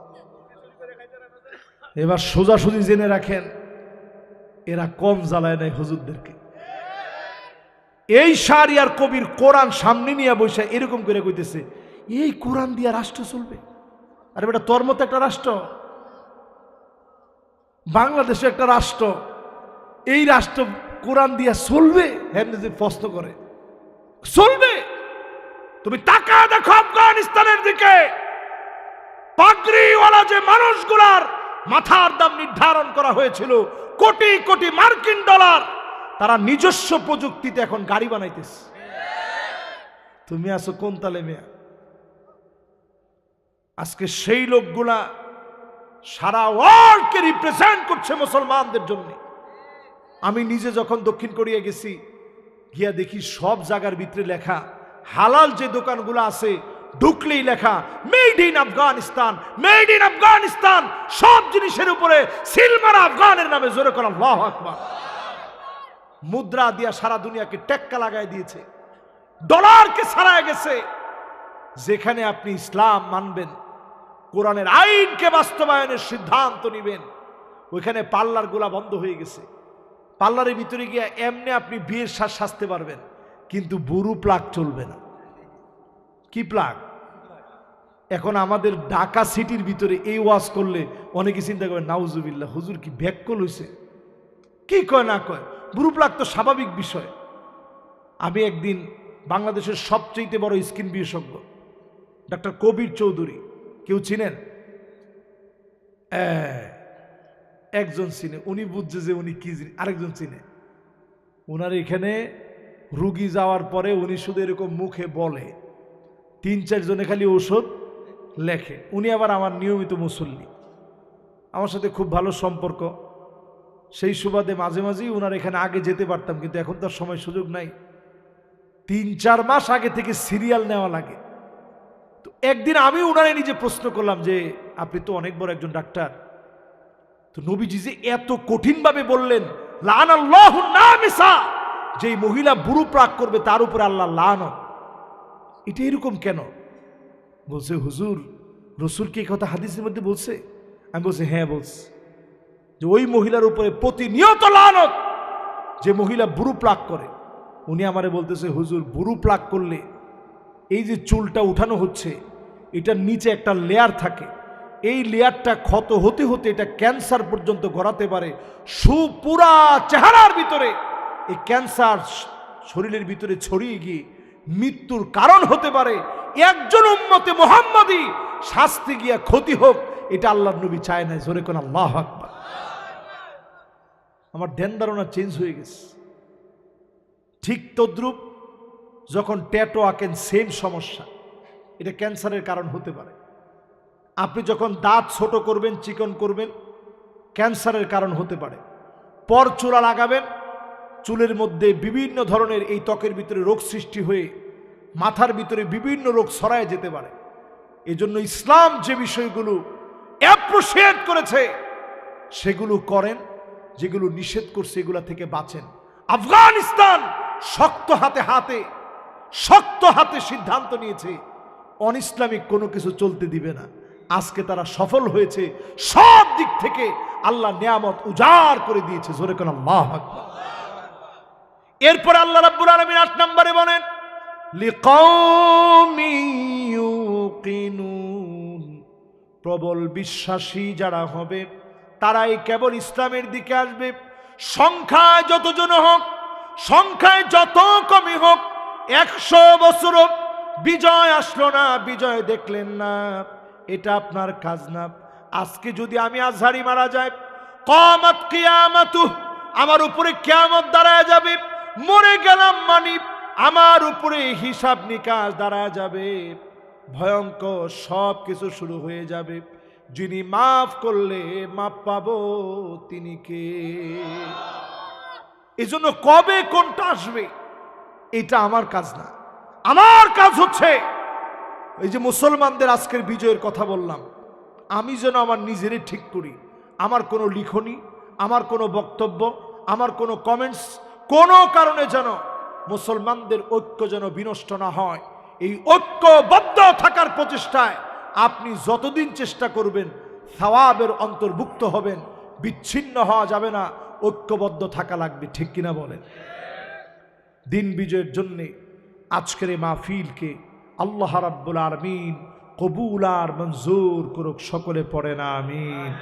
Speaker 1: এবার সোজাসুজি জেনে রাখেন, এরা কম জ্বালায় নাই হুজুরদেরকে। এই শাহরিয়ার কবির কোরআন সামনে নিয়ে বসে এরকম করে কইতেছে, এই কোরআন দিয়া রাষ্ট্র চলবে? আরে বেটা, তোর মতো একটা রাষ্ট্র, বাংলাদেশে একটা রাষ্ট্র, এই রাষ্ট্র কোরআন দিয়া চলবে? হ্যাঁ, যে প্রশ্ন করে চলবে? তুমি টাকা দেখো আফগানিস্তানের দিকে, পাগড়িওয়ালা যে মানুষগুলার মাথার দাম নির্ধারণ করা হয়েছিল কোটি কোটি মার্কিন ডলার, তারা নিজস্ব প্রযুক্তিতে এখন গাড়ি বানাইতেছে। তুমি আছো কোন তালে মেয়া? আজকে সেই লোকগুলা সারা ওয়ার্ল্ডকে রিপ্রেজেন্ট করছে মুসলমানদের জন্য। আমি নিজে যখন দক্ষিণ কোরিয়া গেছি, গিয়া দেখি সব জায়গার ভিতরে লেখা, হালাল যে দোকানগুলো আছে ঢুকলেই লেখা made in Afghanistan, made in Afghanistan. সব জিনিসের উপরে সিলমারা আফগানের নামে জোরে করা আল্লাহু আকবার। মুদ্রা দিয়া সারা দুনিয়াকে টেক্কা লাগাই দিয়েছে, ডলারকে ছাড়ায় গেছে। যেখানে আপনি ইসলাম মানবেন, কোরআনের আইনকে বাস্তবায়নের সিদ্ধান্ত নিবেন, ওইখানে পার্লার গুলা বন্ধ হয়ে গেছে। পার্লারের ভিতরে গিয়ে এমনি আপনি বিয়ের শ্বাস সাজতে পারবেন, কিন্তু বুরু প্লাগ চলবে না। কি প্লাগ? এখন আমাদের ঢাকা সিটির ভিতরে এই ওয়াজ করলে অনেকে চিন্তা করবে, নাউজুবিল্লাহ, হুজুর কি ব্যাককল হইছে, কি কয় না কয়। বুরু প্লাগ তো স্বাভাবিক বিষয়। আমি একদিন বাংলাদেশের সবচেয়ে বড় স্কিন বিশেষজ্ঞ ডক্টর কবির চৌধুরী, কেউ চিনেন? একজন চিনে, উনি বুঝছে যে উনি কি জিনিস, আরেকজন চিনে। ওনার এখানে রুগী যাওয়ার পরে উনি শুধু এরকম মুখে বলে, 3-4 জনে খালি ঔষধ লেখে। উনি আবার আমার নিয়মিত মুসল্লি, আমার সাথে খুব ভালো সম্পর্ক। সেই সুবাদে মাঝে মাঝেই ওনার এখানে আগে যেতে পারতাম, কিন্তু এখন তার সময় সুযোগ নাই। 3-4 মাস আগে থেকে সিরিয়াল নেওয়া লাগে। তো একদিন আমি ওনারে নিজে প্রশ্ন করলাম যে আপনি তো অনেক বড় একজন ডাক্তার, তো নবীজি যে এত কঠিনভাবে বললেন লানাল্লাহুন নামিসা, যেই মহিলা বুড়ো প্রাক করবে তার উপরে আল্লাহ লানত, এটা এরকম কেন? বলছে হুজুর রসুল কি এই কথা হাদিসের মধ্যে বলছে? আমি বলছি হ্যাঁ বলছে, যে ওই মহিলার উপরে প্রতিনিয়ত লানত যে মহিলা বুড়ো প্লাক করে। উনি আমারে বলতেছে হুজুর বুড়ো প্লাক করলে এই যে চুলটা উঠানো হচ্ছে এটার নিচে একটা লেয়ার থাকে, এই লেয়ারটা ক্ষত হতে হতে এটা ক্যান্সার পর্যন্ত গড়াতে পারে, পুরা চেহারার ভিতরে এই ক্যান্সার শরীরের ভিতরে ছড়িয়ে গিয়ে মৃত্যুর কারণ হতে পারে। একজন উম্মতে মুহাম্মাদি শাস্তি গিয়া ক্ষতি হোক, এটা আল্লাহর নবী চায় না। জোরে কোন আল্লাহু আকবার। আমার ধ্যান ধারণা চেঞ্জ হয়ে গেছে। ঠিক তদ্রুপ যখন ট্যাটু আঁকেন সেম সমস্যা, এটা ক্যান্সারের কারণ হতে পারে। আপনি যখন দাঁত ছোট করবেন চিকন করবেন, ক্যান্সারের কারণ হতে পারে। পর চুলা লাগাবেন, চুলের মধ্যে বিভিন্ন ধরনের এই ত্বকের ভিতরে রোগ সৃষ্টি হয়ে মাথার ভিতরে বিভিন্ন রোগ ছড়ায় যেতে পারে। এজন্য ইসলাম যে বিষয়গুলো অ্যাপ্রিশিয়েট করেছে সেগুলো করেন, যেগুলো নিষেধ করছে এগুলা থেকে বাঁচেন। আফগানিস্তান শক্ত হাতে সিদ্ধান্ত নিয়েছে অন ইসলামিক কোনো কিছু চলতে দিবে না। আজকে তারা সফল হয়েছে, সব দিক থেকে আল্লাহ নিয়ামত উজাড় করে দিয়েছে। জোরে কোন আল্লাহু আকবার। এরপর আল্লাহ রাব্বুল আলামিন 8 নম্বরে বলেন লিকাউমি ইউকিনুন, প্রবল বিশ্বাসী যারা হবে তারাই কেবল ইসলামের দিকে আসবে। সংখ্যায় যতজন হোক, সংখ্যায় যত কমই হোক, 100 বছর বিজয় আসলো না, বিজয় দেখলেন না, এটা আপনার কাজ না। আজকে যদি আমি আজহারি মারা যাই, কামাত কিয়ামাতু, আমার উপরে কিয়ামত দাঁড়ায় যাবে। মরে গেলাম মানে আমার উপরে হিসাব নিকাশ দাঁড়ায় যাবে, ভয়ঙ্কর সব কিছু শুরু হয়ে যাবে। যিনি মাফ করলে মাফ পাবো তিনি কে? এজন্য কবে কোনটা আসবে এটা আমার কাজ না। আমার কাজ হচ্ছে এই যে মুসলমানদের আজকের বিজয়ের কথা বললাম, আমি যেন আমার নিজেরই ঠিক করি। আমার কোনো লিখনি, আমার কোনো বক্তব্য, আমার কোনো কমেন্টস কোনো কারণে যেন মুসলমানদের ঐক্য যেন বিনষ্ট না হয়। এই ঐক্যবদ্ধ থাকার প্রচেষ্টায় আপনি যতদিন চেষ্টা করবেন সওয়াবের অন্তর্ভুক্ত হবেন। বিচ্ছিন্ন হওয়া যাবে না, ঐক্যবদ্ধ থাকা লাগবে। ঠিক কিনা বলেন? দিন বিজয়ের জন্যে আজকের এই মাহফিলকে আল্লাহ রাব্বুল আলামিন কবুল আর মঞ্জুর করুক। সকলে পড়েন আমিন।